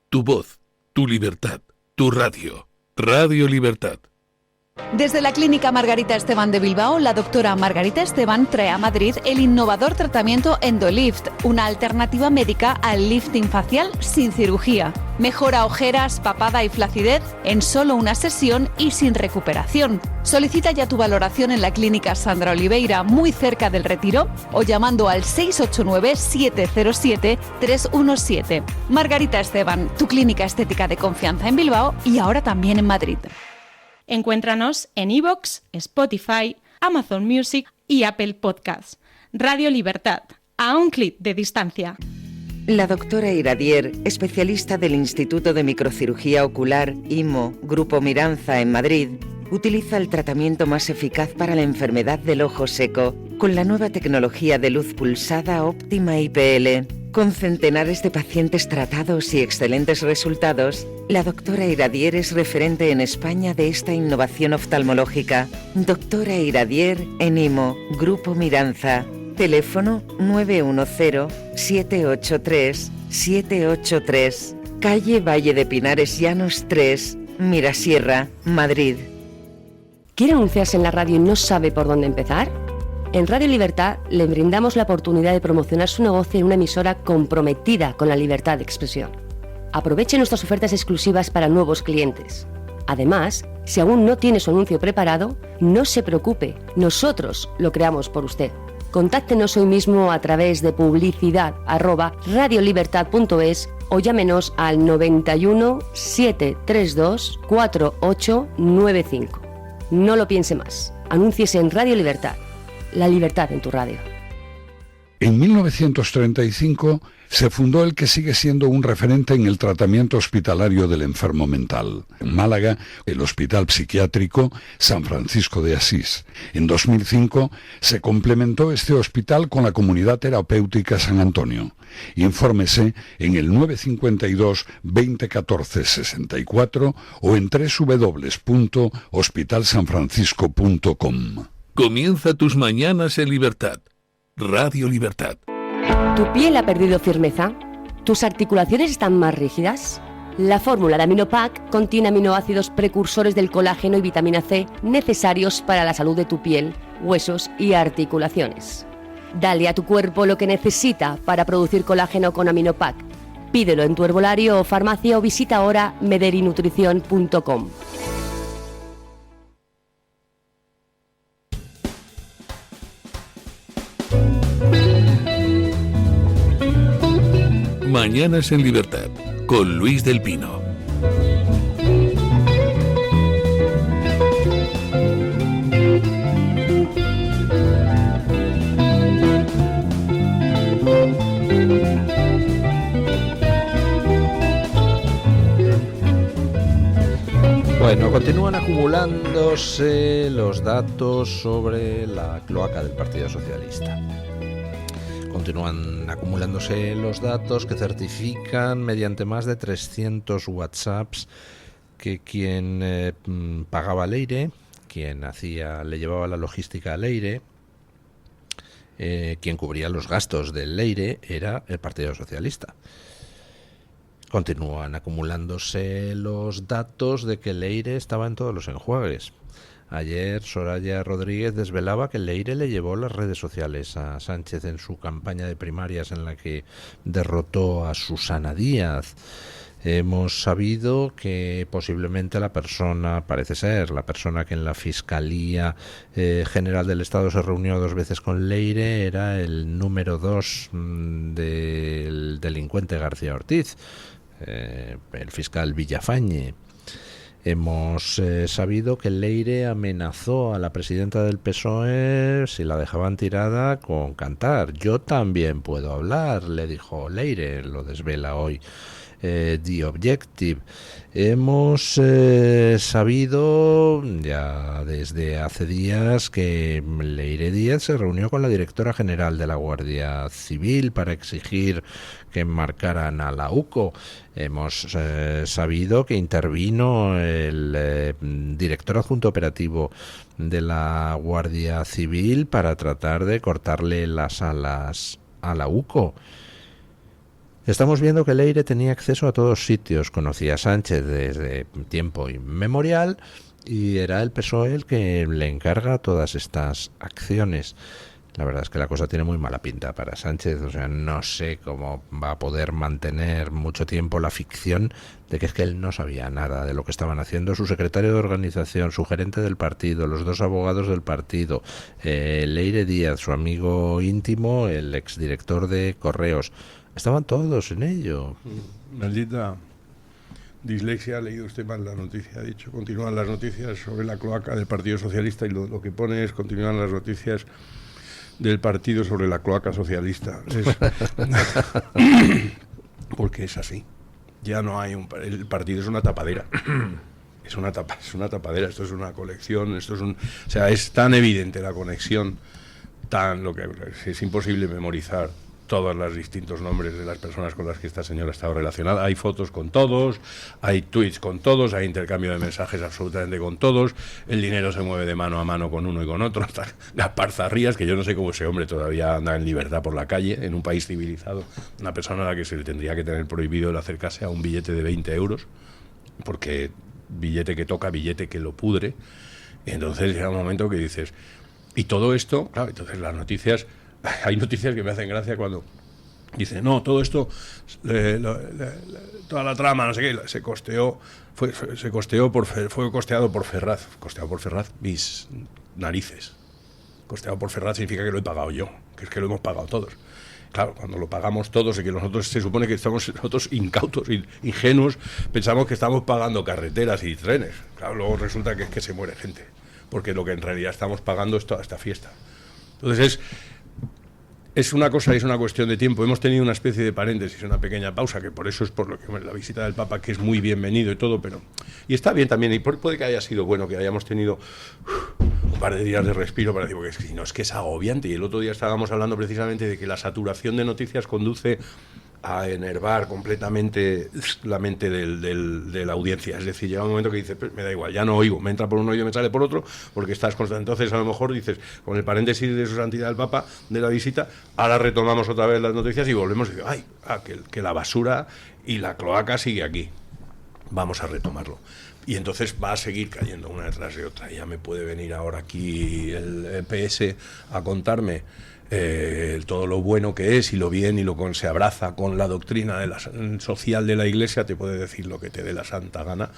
Tu voz, tu libertad, tu radio. Radio Libertad. Desde la Clínica Margarita Esteban de Bilbao, la doctora Margarita Esteban trae a Madrid el innovador tratamiento Endolift, una alternativa médica al lifting facial sin cirugía. Mejora ojeras, papada y flacidez en solo una sesión y sin recuperación. Solicita ya tu valoración en la Clínica Sandra Oliveira, muy cerca del Retiro, o llamando al 689-707-317. Margarita Esteban, tu clínica estética de confianza en Bilbao y ahora también en Madrid. Encuéntranos en iVoox, Spotify, Amazon Music y Apple Podcasts. Radio Libertad, a un clic de distancia. La doctora Iradier, especialista del Instituto de Microcirugía Ocular, IMO, Grupo Miranza en Madrid, utiliza el tratamiento más eficaz para la enfermedad del ojo seco con la nueva tecnología de luz pulsada óptima IPL. Con centenares de pacientes tratados y excelentes resultados, la doctora Iradier es referente en España de esta innovación oftalmológica. Doctora Iradier en IMO, Grupo Miranza. Teléfono 910-783-783. Calle Valle de Pinares Llanos 3, Mirasierra, Madrid. ¿Quiere anunciarse en la radio y no sabe por dónde empezar? En Radio Libertad le brindamos la oportunidad de promocionar su negocio en una emisora comprometida con la libertad de expresión. Aproveche nuestras ofertas exclusivas para nuevos clientes. Además, si aún no tiene su anuncio preparado, no se preocupe, nosotros lo creamos por usted. Contáctenos hoy mismo a través de publicidad@radiolibertad.es o llámenos al 91 732 4895. No lo piense más. Anúnciese en Radio Libertad. La libertad en tu radio. En 1935 se fundó el que sigue siendo un referente en el tratamiento hospitalario del enfermo mental. En Málaga, el Hospital Psiquiátrico San Francisco de Asís. En 2005 se complementó este hospital con la Comunidad Terapéutica San Antonio. Infórmese en el 952 2014 64 o en www.hospitalsanfrancisco.com. Comienza tus mañanas en libertad. Radio Libertad. ¿Tu piel ha perdido firmeza? ¿Tus articulaciones están más rígidas? La fórmula de Aminopac contiene aminoácidos precursores del colágeno y vitamina C necesarios para la salud de tu piel, huesos y articulaciones. Dale a tu cuerpo lo que necesita para producir colágeno con Aminopac. Pídelo en tu herbolario o farmacia o visita ahora mederinutrición.com. Mañanas en libertad con Luis del Pino. Bueno, continúan acumulándose los datos sobre la cloaca del Partido Socialista. Continúan acumulándose los datos que certifican mediante más de 300 WhatsApps que quien pagaba a Leire, quien le llevaba la logística a Leire, quien cubría los gastos del Leire era el Partido Socialista. Continúan acumulándose los datos de que Leire estaba en todos los enjuagues. Ayer Soraya Rodríguez desvelaba que Leire le llevó las redes sociales a Sánchez en su campaña de primarias en la que derrotó a Susana Díaz. Hemos sabido que posiblemente parece ser la persona que en la Fiscalía General del Estado se reunió 2 veces con Leire, era el número 2 del delincuente García Ortiz, el fiscal Villafañe. Hemos sabido que Leire amenazó a la presidenta del PSOE si la dejaban tirada con cantar. Yo también puedo hablar, le dijo Leire, lo desvela hoy The Objective. Hemos sabido ya desde hace días que Leire Díaz se reunió con la directora general de la Guardia Civil para exigir que enmarcaran a la UCO. Hemos sabido que intervino el director adjunto operativo de la Guardia Civil para tratar de cortarle las alas a la UCO. Estamos viendo que Leire tenía acceso a todos sitios, conocía a Sánchez desde tiempo inmemorial y era el PSOE el que le encarga todas estas acciones. La verdad es que la cosa tiene muy mala pinta para Sánchez, o sea, no sé cómo va a poder mantener mucho tiempo la ficción de que es que él no sabía nada de lo que estaban haciendo su secretario de organización, su gerente del partido, los 2 abogados del partido, Leire Díaz, su amigo íntimo, el exdirector de Correos. Estaban todos en ello. Maldita dislexia, ha leído usted mal la noticia, ha dicho, continúan las noticias sobre la cloaca del Partido Socialista y lo que pone es continúan las noticias del partido sobre la cloaca socialista. Porque es así. Ya no hay el partido es una tapadera. Es una tapadera, esto es una colección, o sea, es tan evidente la conexión, es imposible memorizar todos los distintos nombres de las personas con las que esta señora estaba relacionada. Hay fotos con todos, hay tweets con todos, hay intercambio de mensajes absolutamente con todos, el dinero se mueve de mano a mano con uno y con otro, hasta Gaspar Zarrías, que yo no sé cómo ese hombre todavía anda en libertad por la calle, en un país civilizado, una persona a la que se le tendría que tener prohibido el acercarse a un billete de 20 euros, porque billete que toca, billete que lo pudre. Entonces llega un momento que dices, y todo esto, claro, entonces las noticias... Hay noticias que me hacen gracia cuando dicen, no, todo esto, toda la trama, no sé qué, fue costeado por Ferraz. Costeado por Ferraz, mis narices. Costeado por Ferraz significa que lo he pagado yo, que es que lo hemos pagado todos. Claro, cuando lo pagamos todos y que nosotros se supone que estamos nosotros incautos, ingenuos, pensamos que estamos pagando carreteras y trenes. Claro, luego resulta que es que se muere gente, porque lo que en realidad estamos pagando es toda esta fiesta. Entonces es una cosa, es una cuestión de tiempo. Hemos tenido una especie de paréntesis, una pequeña pausa, que por eso es por lo que la visita del Papa, que es muy bienvenido y todo, pero... Y está bien también, y puede que haya sido bueno que hayamos tenido un par de días de respiro para decir, porque si no es que es agobiante. Y el otro día estábamos hablando precisamente de que la saturación de noticias conduce a enervar completamente la mente de la audiencia. Es decir, llega un momento que dices, me da igual, ya no oigo, me entra por un oído y me sale por otro, porque estás constante. Entonces, a lo mejor dices, con el paréntesis de su santidad el Papa, de la visita, ahora retomamos otra vez las noticias y volvemos y digo, que la basura y la cloaca sigue aquí. Vamos a retomarlo. Y entonces va a seguir cayendo una detrás de otra. Ya me puede venir ahora aquí el PS a contarme todo lo bueno que es y lo bien y se abraza con la doctrina social de la Iglesia. Te puede decir lo que te dé la santa gana,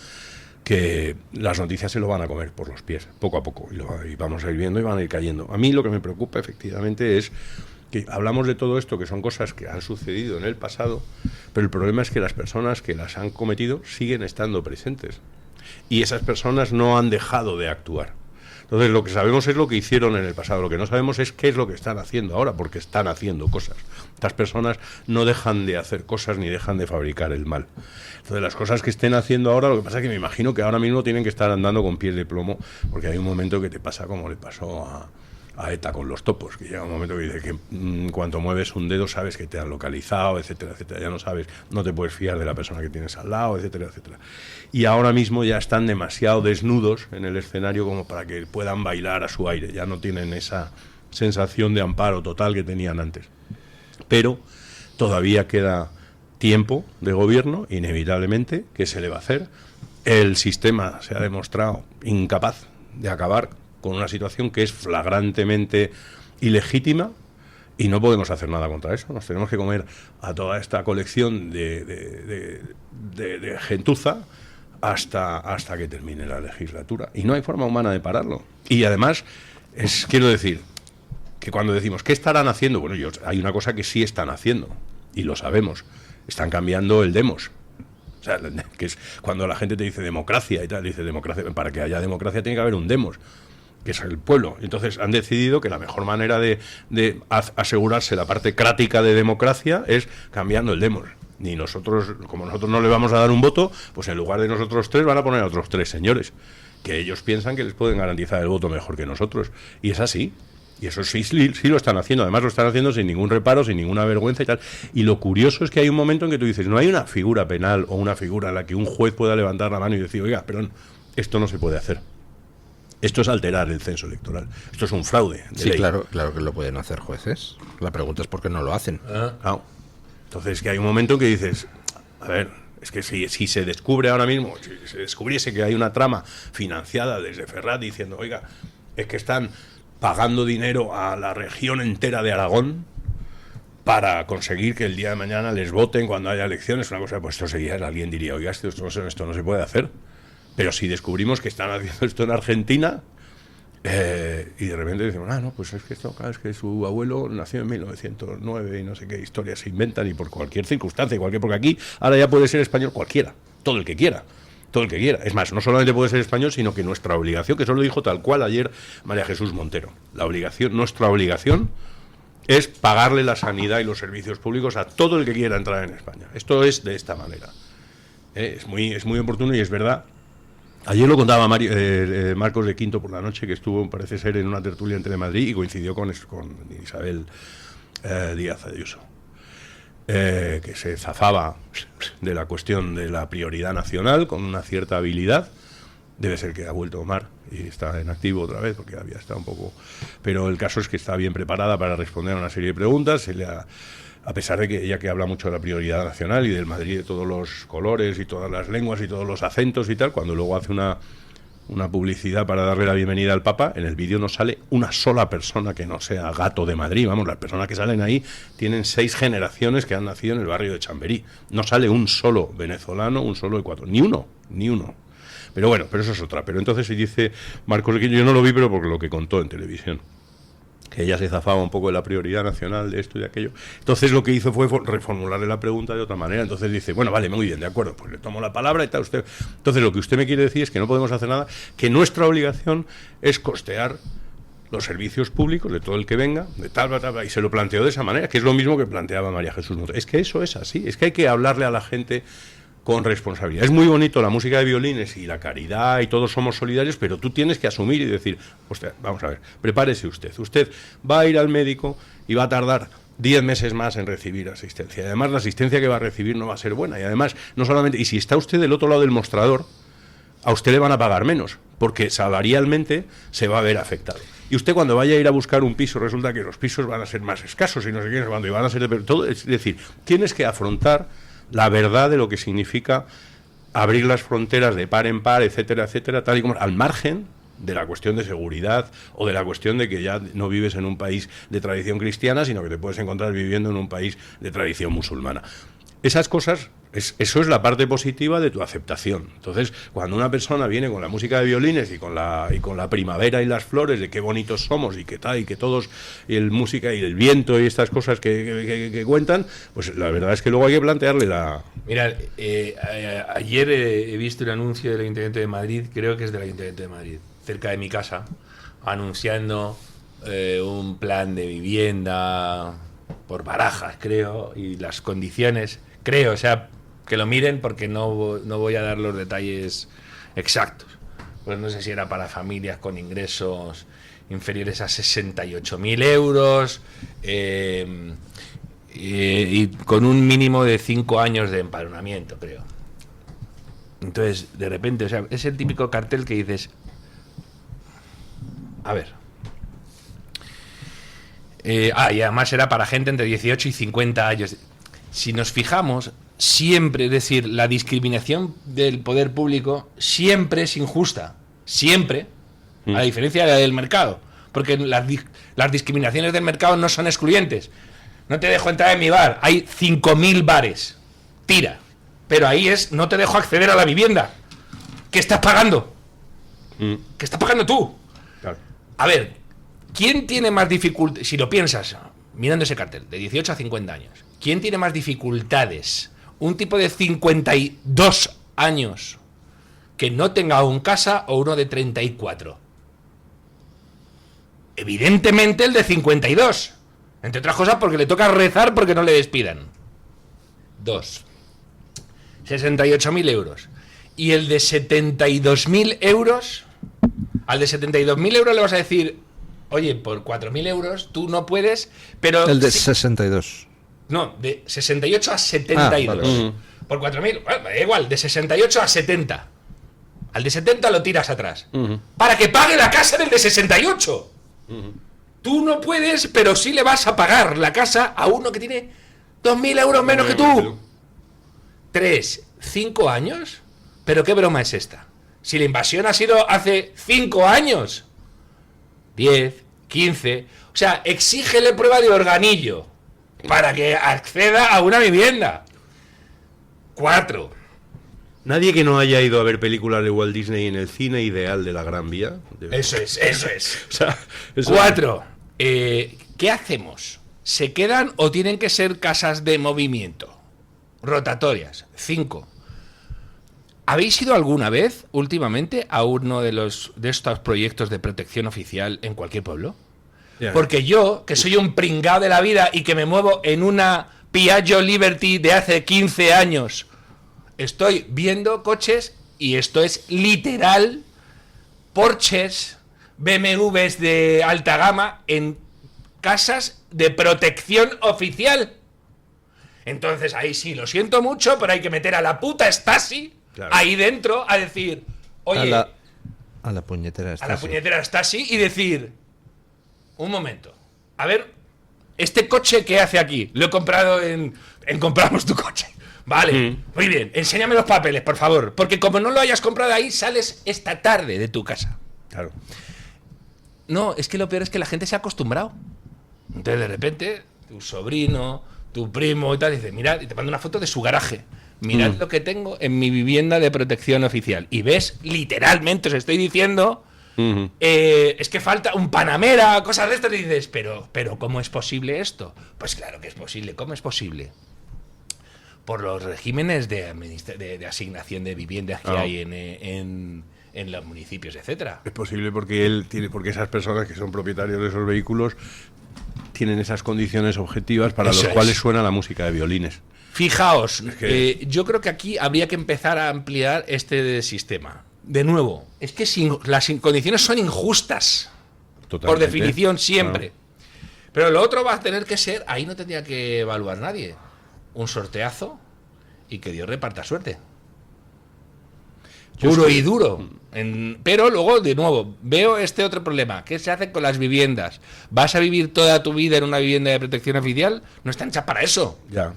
que las noticias se lo van a comer por los pies, poco a poco, y vamos a ir viendo y van a ir cayendo. A mí lo que me preocupa efectivamente es que hablamos de todo esto, que son cosas que han sucedido en el pasado, pero el problema es que las personas que las han cometido siguen estando presentes, y esas personas no han dejado de actuar. Entonces, lo que sabemos es lo que hicieron en el pasado, lo que no sabemos es qué es lo que están haciendo ahora, porque están haciendo cosas. Estas personas no dejan de hacer cosas ni dejan de fabricar el mal. Entonces, las cosas que estén haciendo ahora, lo que pasa es que me imagino que ahora mismo tienen que estar andando con pies de plomo, porque hay un momento que te pasa como le pasó a ETA con los topos, que llega un momento que dice que cuando mueves un dedo sabes que te han localizado, etcétera, etcétera. Ya no sabes, no te puedes fiar de la persona que tienes al lado, etcétera, etcétera. Y ahora mismo ya están demasiado desnudos en el escenario como para que puedan bailar a su aire. Ya no tienen esa sensación de amparo total que tenían antes. Pero todavía queda tiempo de gobierno, inevitablemente. ¿Qué se le va a hacer? El sistema se ha demostrado incapaz de acabar con una situación que es flagrantemente ilegítima Y no podemos hacer nada contra eso. Nos tenemos que comer a toda esta colección de gentuza hasta que termine la legislatura. Y no hay forma humana de pararlo. Y además, quiero decir, que cuando decimos, ¿qué estarán haciendo? Bueno, hay una cosa que sí están haciendo, y lo sabemos. Están cambiando el demos. O sea, que es cuando la gente te dice democracia y tal, dice democracia, para que haya democracia tiene que haber un demos, que es el pueblo. Entonces han decidido que la mejor manera de asegurarse la parte crática de democracia es cambiando el demos. Ni nosotros, como nosotros no le vamos a dar un voto, pues en lugar de nosotros 3 van a poner a otros 3 señores, que ellos piensan que les pueden garantizar el voto mejor que nosotros. Y es así. Y eso sí lo están haciendo. Además lo están haciendo sin ningún reparo, sin ninguna vergüenza y tal. Y lo curioso es que hay un momento en que tú dices, no hay una figura penal o una figura en la que un juez pueda levantar la mano y decir, oiga, perdón, esto no se puede hacer. Esto es alterar el censo electoral. Esto es un fraude de ley. Claro que lo pueden hacer jueces. La pregunta es por qué no lo hacen. Claro. Entonces que hay un momento en que dices, a ver, es que si se descubre ahora mismo, si se descubriese que hay una trama financiada desde Ferrat diciendo, oiga, es que están pagando dinero a la región entera de Aragón para conseguir que el día de mañana les voten cuando haya elecciones, una cosa, pues esto sería, alguien diría, oiga, esto no se puede hacer. Pero si descubrimos que están haciendo esto en Argentina, y de repente decimos, no, pues es que esto, claro, es que su abuelo nació en 1909 y no sé qué historias se inventan, y por cualquier circunstancia, porque aquí ahora ya puede ser español cualquiera, todo el que quiera. Es más, no solamente puede ser español, sino que nuestra obligación, que eso lo dijo tal cual ayer María Jesús Montero, nuestra obligación es pagarle la sanidad y los servicios públicos a todo el que quiera entrar en España. Esto es de esta manera. Es muy oportuno y es verdad. Ayer lo contaba Marcos de Quinto por la noche, que estuvo, parece ser, en una tertulia en Telemadrid y coincidió con Isabel Díaz Ayuso, que se zafaba de la cuestión de la prioridad nacional con una cierta habilidad. Debe ser que ha vuelto Omar y está en activo otra vez, porque había estado un poco... Pero el caso es que está bien preparada para responder a una serie de preguntas. A pesar de que ella, que habla mucho de la prioridad nacional y del Madrid de todos los colores y todas las lenguas y todos los acentos y tal, cuando luego hace una publicidad para darle la bienvenida al Papa, en el vídeo no sale una sola persona que no sea gato de Madrid. Vamos, las personas que salen ahí tienen 6 generaciones que han nacido en el barrio de Chamberí. No sale un solo venezolano, un solo ecuatoriano, ni uno. Pero bueno, pero eso es otra. Pero entonces se dice Marcos, yo no lo vi, pero por lo que contó en televisión, que ella se zafaba un poco de la prioridad nacional, de esto y de aquello. Entonces lo que hizo fue reformularle la pregunta de otra manera. Entonces dice, bueno, vale, muy bien, de acuerdo, pues le tomo la palabra y tal. Entonces lo que usted me quiere decir es que no podemos hacer nada, que nuestra obligación es costear los servicios públicos de todo el que venga, de tal, y se lo planteó de esa manera, que es lo mismo que planteaba María Jesús Montero. Es que eso es así, es que hay que hablarle a la gente con responsabilidad. Es muy bonito la música de violines y la caridad y todos somos solidarios, pero tú tienes que asumir y decir, hostia, vamos a ver, prepárese usted va a ir al médico y va a tardar 10 meses más en recibir asistencia, y además la asistencia que va a recibir no va a ser buena, y además, no solamente, y si está usted del otro lado del mostrador, a usted le van a pagar menos, porque salarialmente se va a ver afectado. Y usted, cuando vaya a ir a buscar un piso, resulta que los pisos van a ser más escasos y no sé qué, cuando van a ser de todo, es decir, tienes que afrontar la verdad de lo que significa abrir las fronteras de par en par, etcétera, etcétera, tal y como, al margen de la cuestión de seguridad o de la cuestión de que ya no vives en un país de tradición cristiana, sino que te puedes encontrar viviendo en un país de tradición musulmana. Esas cosas, eso es la parte positiva de tu aceptación. Entonces, cuando una persona viene con la música de violines y con la primavera y las flores, de qué bonitos somos y qué tal, y que todos, y el música y el viento y estas cosas que cuentan, pues la verdad es que luego hay que plantearle la... Mira, ayer he visto el anuncio del Ayuntamiento de Madrid, creo que es del Ayuntamiento de Madrid, cerca de mi casa, anunciando un plan de vivienda por Barajas, creo, y las condiciones... Creo, o sea, que lo miren, porque no voy a dar los detalles exactos. Pues no sé si era para familias con ingresos inferiores a 68.000 euros y con un mínimo de 5 años de empadronamiento, creo. Entonces, de repente, o sea, es el típico cartel que dices, a ver. Y además era para gente entre 18 y 50 años. Si nos fijamos, siempre, es decir, la discriminación del poder público siempre es injusta, siempre, a diferencia del mercado, porque las discriminaciones del mercado no son excluyentes. No te dejo entrar en mi bar, hay 5.000 bares, tira, pero ahí no te dejo acceder a la vivienda. ¿Qué estás pagando? ¿Qué estás pagando tú? Claro. A ver, ¿quién tiene más dificultades? Si lo piensas, mirando ese cartel, de 18 a 50 años, ¿quién tiene más dificultades? ¿Un tipo de 52 años que no tenga aún casa o uno de 34? Evidentemente el de 52. Entre otras cosas porque le toca rezar porque no le despidan. 2. 68.000 euros. Y el de 72.000 euros, al de 72.000 euros le vas a decir, oye, por 4.000 euros tú no puedes, pero... El de 62. No, de 68 a 72. Vale. Por 4.000, bueno, da igual, de 68 a 70. Al de 70 lo tiras atrás. Para que pague la casa del de 68. Tú no puedes, pero sí le vas a pagar la casa a uno que tiene 2.000 euros menos que tú. 3, 5 años. ¿Pero qué broma es esta? Si la invasión ha sido hace 5 años. 10, 15... O sea, exígele prueba de organillo para que acceda a una vivienda. 4. Nadie que no haya ido a ver películas de Walt Disney en el cine ideal de la Gran Vía. Eso es. O sea, eso 4. ¿Qué hacemos? ¿Se quedan o tienen que ser casas de movimiento? Rotatorias. 5. ¿Habéis ido alguna vez, últimamente, a uno de estos proyectos de protección oficial en cualquier pueblo? Yeah. Porque yo, que soy un pringao de la vida y que me muevo en una Piaggio Liberty de hace 15 años, estoy viendo coches y esto es literal, Porsches, BMWs de alta gama en casas de protección oficial. Entonces ahí sí, lo siento mucho, pero hay que meter a la puta Stasi ahí dentro a decir, oye, a la puñetera Stasi. A la puñetera Stasi y decir, un momento, a ver, ¿este coche qué hace aquí? Lo he comprado en Compramos tu coche. Vale, muy bien, enséñame los papeles, por favor, porque como no lo hayas comprado ahí, sales esta tarde de tu casa. Claro. No, es que lo peor es que la gente se ha acostumbrado. Entonces de repente, tu sobrino, tu primo y tal, dice, mirad, y te manda una foto de su garaje. Mirad lo que tengo en mi vivienda de protección oficial. Y ves, literalmente, os estoy diciendo, es que falta un Panamera, cosas de estas, y dices, pero ¿cómo es posible esto? Pues claro que es posible. ¿Cómo es posible? Por los regímenes de asignación de viviendas que hay en los municipios, etcétera. Es posible porque porque esas personas que son propietarios de esos vehículos tienen esas condiciones objetivas para los cuales suena la música de violines. Fijaos, yo creo que aquí habría que empezar a ampliar este sistema. De nuevo, es que las condiciones son injustas. Totalmente. Por definición, siempre. Claro. Pero lo otro va a tener que ser, ahí no tendría que evaluar nadie, un sorteazo y que Dios reparta suerte. Puro y duro. Pero luego, de nuevo, veo este otro problema. ¿Qué se hace con las viviendas? ¿Vas a vivir toda tu vida en una vivienda de protección oficial? No están hechas para eso. Ya.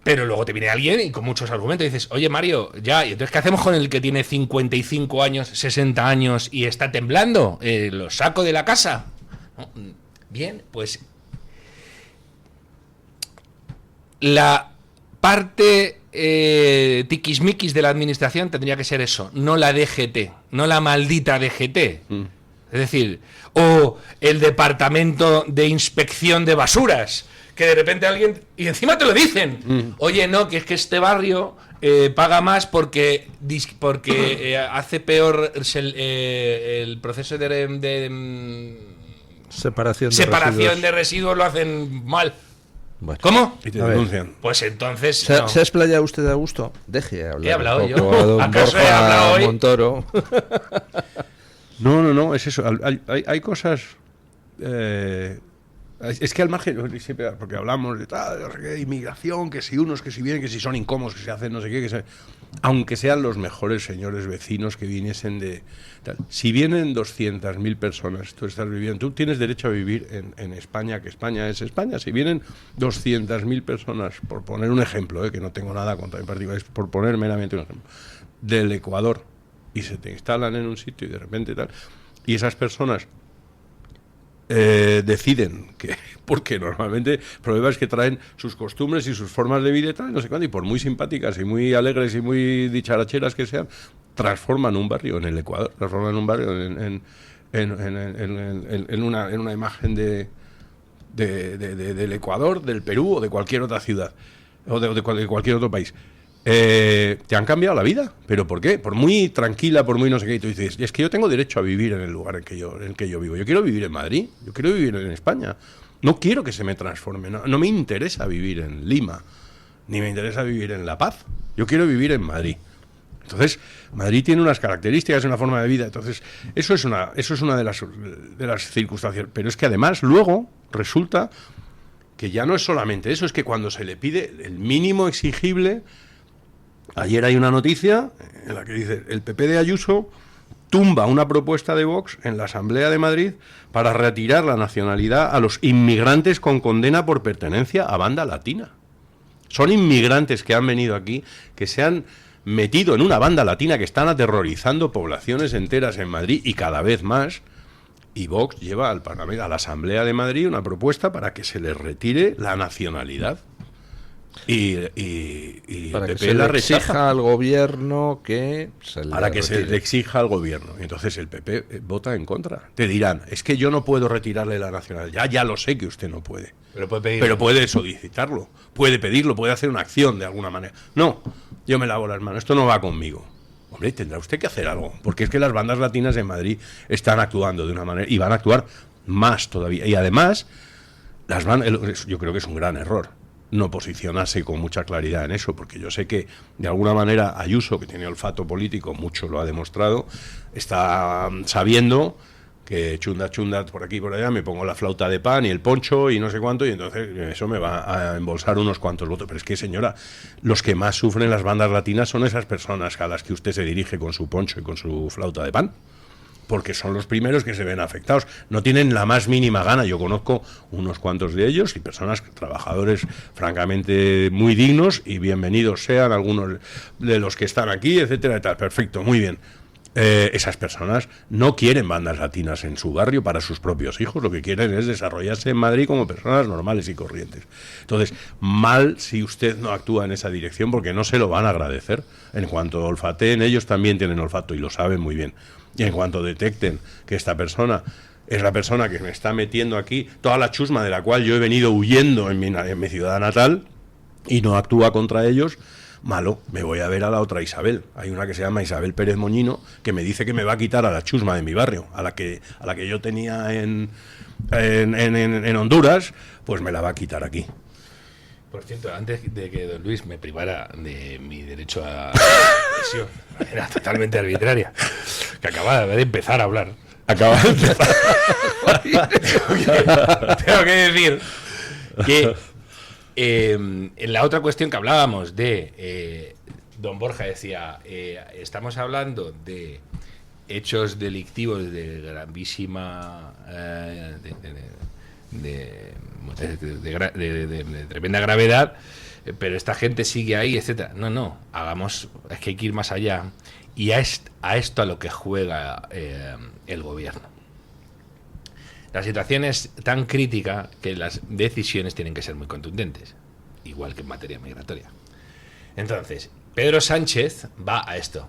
Pero luego te viene alguien y con muchos argumentos dices, oye Mario, ya, ¿y entonces qué hacemos con el que tiene 55 años, 60 años y está temblando? ¿Lo saco de la casa? ¿No? Bien, pues la parte tiquismiquis de la administración tendría que ser eso, no la DGT, no la maldita DGT. Es decir, o el departamento de inspección de basuras, que de repente alguien, y encima te lo dicen, oye, no, que es que este barrio paga más porque hace peor el proceso de separación de residuos lo hacen mal. Bueno, ¿cómo? Y te denuncian. Pues entonces. ¿Se ha explayado usted a gusto? Deje hablar. He hablado un poco yo. a don ¿Acaso Borja he hablado hoy? Montoro. No, es eso. Hay cosas. Es que al margen, siempre, porque hablamos de inmigración, que si unos, que si vienen, que si son incómodos, que se hacen no sé qué, aunque sean los mejores señores vecinos que viniesen de... Si vienen 200.000 personas, tú estás viviendo, tú tienes derecho a vivir en España, que España es España. Si vienen 200.000 personas, por poner un ejemplo, que no tengo nada contra en particular, es por poner meramente un ejemplo, del Ecuador, y se te instalan en un sitio y de repente tal... y esas personas deciden que, porque normalmente el problema es que traen sus costumbres y sus formas de vida y tal, no sé cuánto, y por muy simpáticas y muy alegres y muy dicharacheras que sean, transforman un barrio en el Ecuador, transforman un barrio en una imagen del Ecuador, del Perú o de cualquier otra ciudad o de cualquier otro país. Te han cambiado la vida, ¿pero por qué? Por muy tranquila, por muy no sé qué, y tú dices, es que yo tengo derecho a vivir en el lugar en que yo vivo. Yo quiero vivir en Madrid, yo quiero vivir en España. No quiero que se me transforme, no me interesa vivir en Lima, ni me interesa vivir en La Paz. Yo quiero vivir en Madrid. Entonces, Madrid tiene unas características, una forma de vida. Entonces, eso es una de las circunstancias. Pero es que además luego resulta que ya no es solamente eso, es que cuando se le pide el mínimo exigible. Ayer hay una noticia en la que dice el PP de Ayuso tumba una propuesta de Vox en la Asamblea de Madrid para retirar la nacionalidad a los inmigrantes con condena por pertenencia a banda latina. Son inmigrantes que han venido aquí, que se han metido en una banda latina, que están aterrorizando poblaciones enteras en Madrid y cada vez más, y Vox lleva al Parlamento, a la Asamblea de Madrid, una propuesta para que se les retire la nacionalidad. Y para el que PP se la le rechaza. exija al gobierno que se le Para que se retire. le exija al gobierno. Y entonces el PP vota en contra. Te dirán, es que yo no puedo retirarle la nacionalidad. Ya lo sé que usted no puede. Pero puede solicitarlo, puede pedirlo, puede hacer una acción de alguna manera. No, yo me lavo las manos, esto no va conmigo. Hombre, tendrá usted que hacer algo, porque es que las bandas latinas en Madrid están actuando de una manera y van a actuar más todavía. Y además, yo creo que es un gran error no posicionarse con mucha claridad en eso, porque yo sé que de alguna manera Ayuso, que tiene olfato político, mucho lo ha demostrado, está sabiendo que chunda por aquí y por allá, me pongo la flauta de pan y el poncho y no sé cuánto, y entonces eso me va a embolsar unos cuantos votos. Pero es que, señora, los que más sufren las bandas latinas son esas personas a las que usted se dirige con su poncho y con su flauta de pan, porque son los primeros que se ven afectados. No tienen la más mínima gana. Yo conozco unos cuantos de ellos y personas, trabajadores francamente muy dignos, y bienvenidos sean algunos de los que están aquí, etcétera, y tal. Perfecto, muy bien. Esas personas no quieren bandas latinas en su barrio para sus propios hijos, lo que quieren es desarrollarse en Madrid como personas normales y corrientes. Entonces, mal si usted no actúa en esa dirección, porque no se lo van a agradecer. En cuanto olfateen, ellos también tienen olfato y lo saben muy bien. Y en cuanto detecten que esta persona es la persona que me está metiendo aquí toda la chusma de la cual yo he venido huyendo en mi ciudad natal, y no actúa contra ellos, malo, me voy a ver a la otra Isabel. Hay una que se llama Isabel Pérez Moñino, que me dice que me va a quitar a la chusma de mi barrio, a la que yo tenía en Honduras, pues me la va a quitar aquí. Por cierto, antes de que don Luis me privara de mi derecho a expresión, era totalmente arbitraria, que acaba de empezar a hablar. Acaba de empezar. Tengo que decir que en la otra cuestión que hablábamos de don Borja decía, estamos hablando de hechos delictivos de grandísima de tremenda gravedad, pero esta gente sigue ahí, etcétera. No, es que hay que ir más allá, y a esto a lo que juega el gobierno. La situación es tan crítica que las decisiones tienen que ser muy contundentes, igual que en materia migratoria. Entonces, Pedro Sánchez va a esto.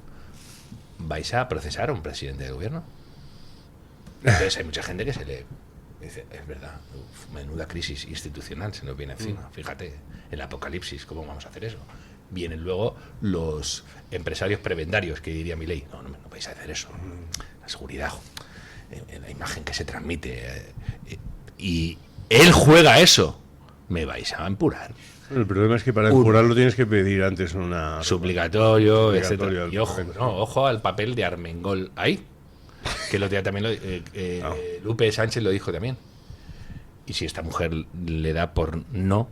¿Vais a procesar a un presidente del gobierno? Entonces hay mucha gente que se le dice, es verdad, menuda crisis institucional se nos viene encima. Fíjate, el apocalipsis, ¿cómo vamos a hacer eso? Vienen luego los empresarios prebendarios, que diría Milei, no vais a hacer eso. La seguridad, la imagen que se transmite, y él juega eso. Me vais a empurar. El problema es que para empurarlo tienes que pedir antes una suplicatorio, etcétera. Y ojo al papel de Armengol ahí, que el otro día también Lupe Sánchez lo dijo también. Y si esta mujer le da por no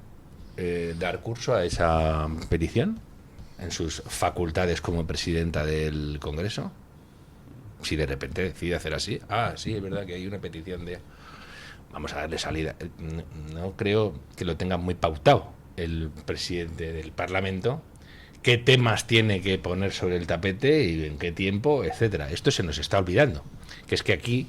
dar curso a esa petición en sus facultades como presidenta del Congreso, si de repente decide hacer así, sí, es verdad que hay una petición de... Vamos a darle salida. No creo que lo tenga muy pautado el presidente del Parlamento, qué temas tiene que poner sobre el tapete y en qué tiempo, etcétera. Esto se nos está olvidando. que es que aquí,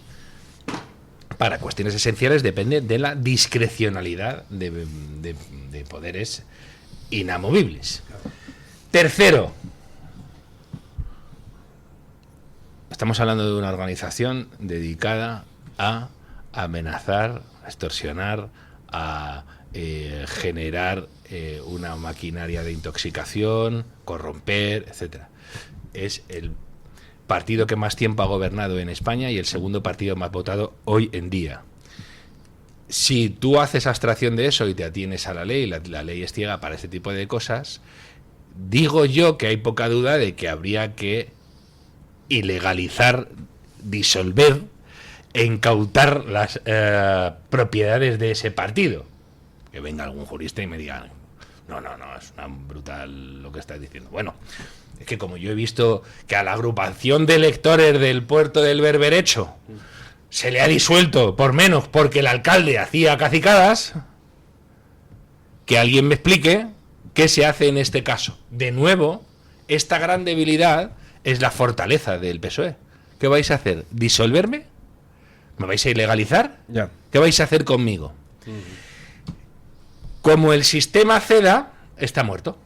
para cuestiones esenciales, depende de la discrecionalidad de poderes inamovibles. Tercero, estamos hablando de una organización dedicada a amenazar, a extorsionar, a generar una maquinaria de intoxicación, corromper, etcétera. Es el partido que más tiempo ha gobernado en España y el segundo partido más votado hoy en día. Si tú haces abstracción de eso y te atienes a la ley, la ley es ciega para este tipo de cosas, digo yo que hay poca duda de que habría que ilegalizar, disolver, incautar las propiedades de ese partido. Que venga algún jurista y me diga, no, es una brutal lo que estás diciendo. Bueno, es que como yo he visto que a la agrupación de electores del puerto del Berberecho se le ha disuelto por menos porque el alcalde hacía cacicadas, que alguien me explique qué se hace en este caso. De nuevo, esta gran debilidad es la fortaleza del PSOE. ¿Qué vais a hacer? ¿Disolverme? ¿Me vais a ilegalizar? Ya. ¿Qué vais a hacer conmigo? Como el sistema ceda, está muerto.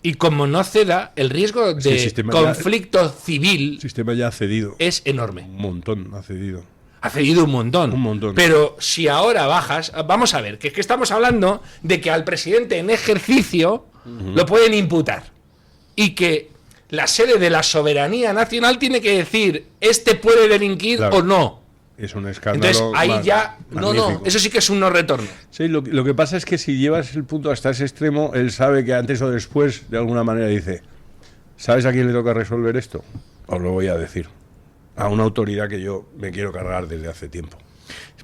Y como no ceda, el riesgo de conflicto civil... El sistema ya ha cedido. Es enorme. Un montón ha cedido. Ha cedido un montón. Un montón. Pero si ahora bajas... Vamos a ver, que es que estamos hablando de que al presidente en ejercicio lo pueden imputar. Y que la sede de la soberanía nacional tiene que decir, este puede delinquir o no. Es un escándalo. Entonces ahí ya... magnífico. No, eso sí que es un no retorno. Sí, lo que pasa es que si llevas el punto hasta ese extremo, él sabe que antes o después, de alguna manera, dice, ¿sabes a quién le toca resolver esto? Os lo voy a decir. A una autoridad que yo me quiero cargar desde hace tiempo.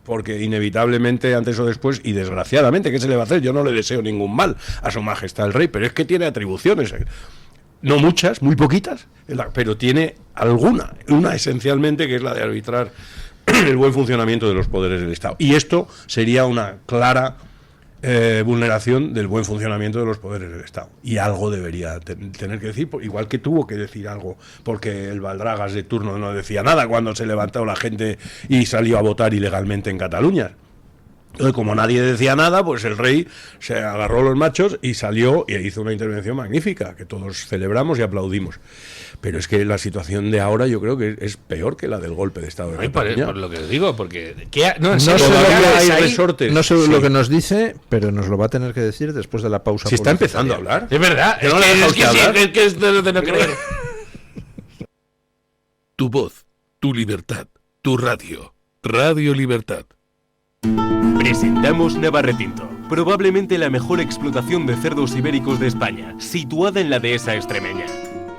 Porque inevitablemente, antes o después, y desgraciadamente, ¿qué se le va a hacer? Yo no le deseo ningún mal a su majestad el rey, pero es que tiene atribuciones. No muchas, muy poquitas, pero tiene alguna. Una esencialmente, que es la de arbitrar el buen funcionamiento de los poderes del Estado. Y esto sería una clara vulneración del buen funcionamiento de los poderes del Estado. Y algo debería tener que decir, igual que tuvo que decir algo, porque el Baldragas de turno no decía nada cuando se levantó la gente y salió a votar ilegalmente en Cataluña. Entonces, como nadie decía nada, pues el rey se agarró los machos y salió y hizo una intervención magnífica, que todos celebramos y aplaudimos. Pero es que la situación de ahora yo creo que es peor que la del golpe de Estado de Cataluña. Por lo que os digo, porque... No sé lo que nos dice, pero nos lo va a tener que decir después de la pausa. Si está empezando a hablar. Es verdad. Es que es de no creer. Tu voz, tu libertad, tu radio. Radio Libertad. Presentamos Navarretinto, probablemente la mejor explotación de cerdos ibéricos de España, situada en la dehesa extremeña.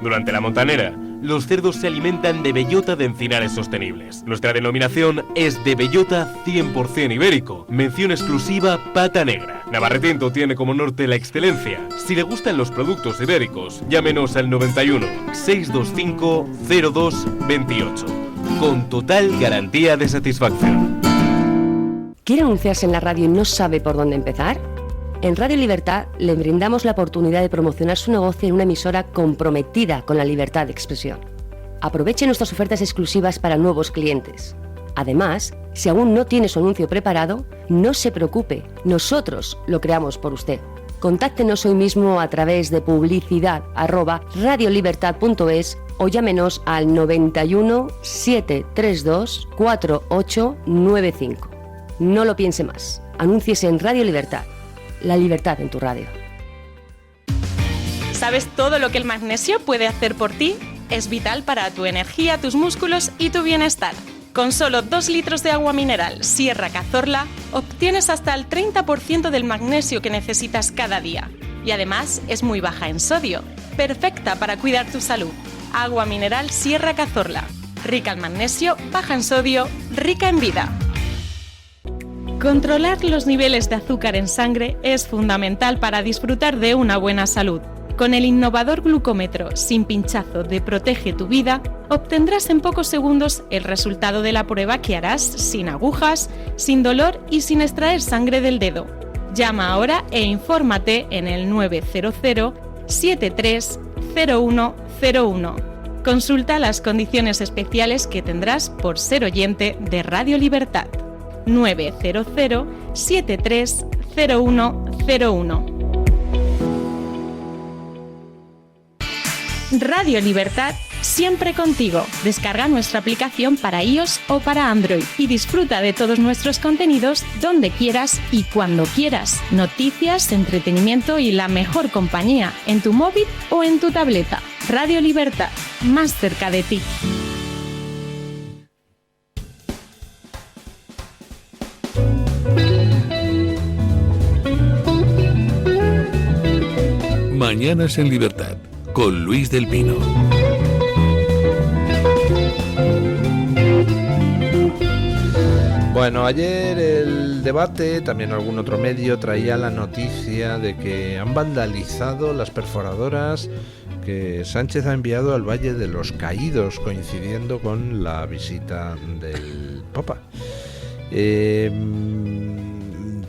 Durante la montanera, los cerdos se alimentan de bellota de encinares sostenibles. Nuestra denominación es de bellota 100% ibérico, mención exclusiva pata negra. Navarretinto tiene como norte la excelencia. Si le gustan los productos ibéricos, llámenos al 91 625 02 28, con total garantía de satisfacción. ¿Quiere anunciarse en la radio y no sabe por dónde empezar? En Radio Libertad le brindamos la oportunidad de promocionar su negocio en una emisora comprometida con la libertad de expresión. Aproveche nuestras ofertas exclusivas para nuevos clientes. Además, si aún no tiene su anuncio preparado, no se preocupe, nosotros lo creamos por usted. Contáctenos hoy mismo a través de publicidad@radiolibertad.es o llámenos al 91 732 4895. No lo piense más. Anúnciese en Radio Libertad. La libertad en tu radio. ¿Sabes todo lo que el magnesio puede hacer por ti? Es vital para tu energía, tus músculos y tu bienestar. Con solo 2 litros de agua mineral Sierra Cazorla obtienes hasta el 30% del magnesio que necesitas cada día. Y además es muy baja en sodio, perfecta para cuidar tu salud. Agua mineral Sierra Cazorla. Rica en magnesio, baja en sodio, rica en vida. Controlar los niveles de azúcar en sangre es fundamental para disfrutar de una buena salud. Con el innovador glucómetro sin pinchazo de Protege tu Vida, obtendrás en pocos segundos el resultado de la prueba que harás sin agujas, sin dolor y sin extraer sangre del dedo. Llama ahora e infórmate en el 900 73 0101. Consulta las condiciones especiales que tendrás por ser oyente de Radio Libertad. 900 73 0101. Radio Libertad, siempre contigo. Descarga nuestra aplicación para iOS o para Android y disfruta de todos nuestros contenidos donde quieras y cuando quieras. Noticias, entretenimiento y la mejor compañía en tu móvil o en tu tableta. Radio Libertad, más cerca de ti. Mañanas en Libertad, con Luis del Pino. Bueno, ayer el debate, también algún otro medio, traía la noticia de que han vandalizado las perforadoras que Sánchez ha enviado al Valle de los Caídos, coincidiendo con la visita del Papa.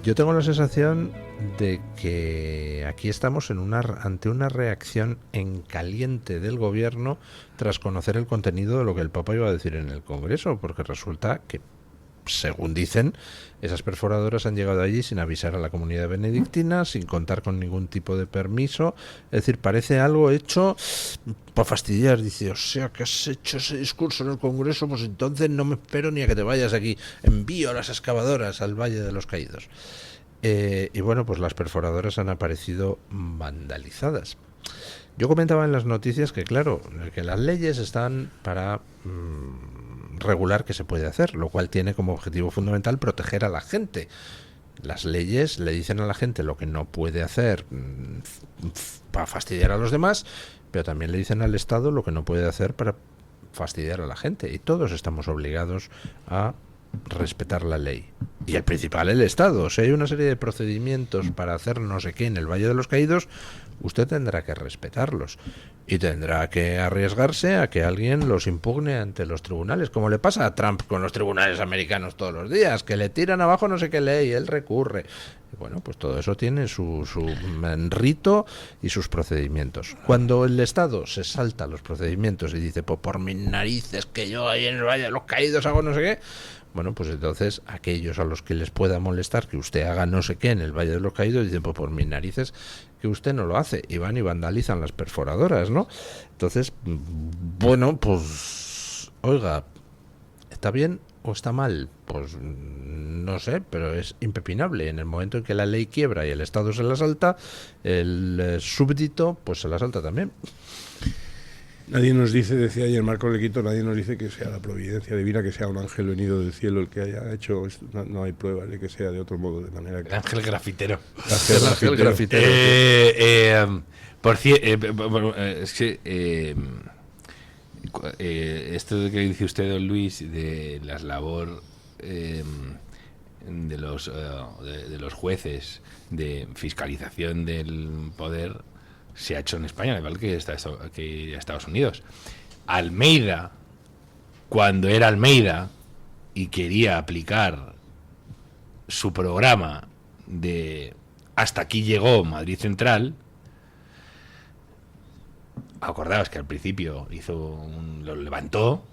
Yo tengo la sensación de que aquí estamos ante una reacción en caliente del gobierno tras conocer el contenido de lo que el Papa iba a decir en el Congreso, porque resulta que, según dicen, esas perforadoras han llegado allí sin avisar a la comunidad benedictina, sin contar con ningún tipo de permiso. Es decir, parece algo hecho para fastidiar. Dice, o sea, que has hecho ese discurso en el Congreso, pues entonces no me espero ni a que te vayas aquí. Envío a las excavadoras al Valle de los Caídos. Y bueno, pues las perforadoras han aparecido vandalizadas. Yo comentaba en las noticias que, claro, que las leyes están para regular qué se puede hacer, lo cual tiene como objetivo fundamental proteger a la gente. Las leyes le dicen a la gente lo que no puede hacer para fastidiar a los demás, pero también le dicen al Estado lo que no puede hacer para fastidiar a la gente. Y todos estamos obligados a respetar la ley. Y el principal, el Estado. Si hay una serie de procedimientos para hacer no sé qué en el Valle de los Caídos, usted tendrá que respetarlos y tendrá que arriesgarse a que alguien los impugne ante los tribunales, como le pasa a Trump con los tribunales americanos todos los días, que le tiran abajo no sé qué ley, él recurre. Y bueno, pues todo eso tiene su rito y sus procedimientos. Cuando el Estado se salta los procedimientos y dice, pues por mis narices que yo ahí en el Valle de los Caídos hago no sé qué, bueno, pues entonces aquellos a los que les pueda molestar que usted haga no sé qué en el Valle de los Caídos dicen, pues por mis narices que usted no lo hace, y van y vandalizan las perforadoras, ¿no? Entonces, bueno, pues oiga, ¿está bien o está mal? Pues no sé, pero es impepinable. En el momento en que la ley quiebra y el Estado se la salta, el súbdito pues se la salta también. Nadie nos dice, decía ayer Marco Lequito, nadie nos dice que sea la providencia divina, que sea un ángel venido del cielo el que haya hecho esto. No hay pruebas de que sea de otro modo, de manera que... El ángel grafitero. El ángel grafitero. Por cierto, es que esto de que dice usted, don Luis, de la labor de los jueces de fiscalización del poder, se ha hecho en España, igual que Estados Unidos. Almeida, cuando era Almeida y quería aplicar su programa de hasta aquí llegó Madrid Central, acordaos que al principio lo levantó,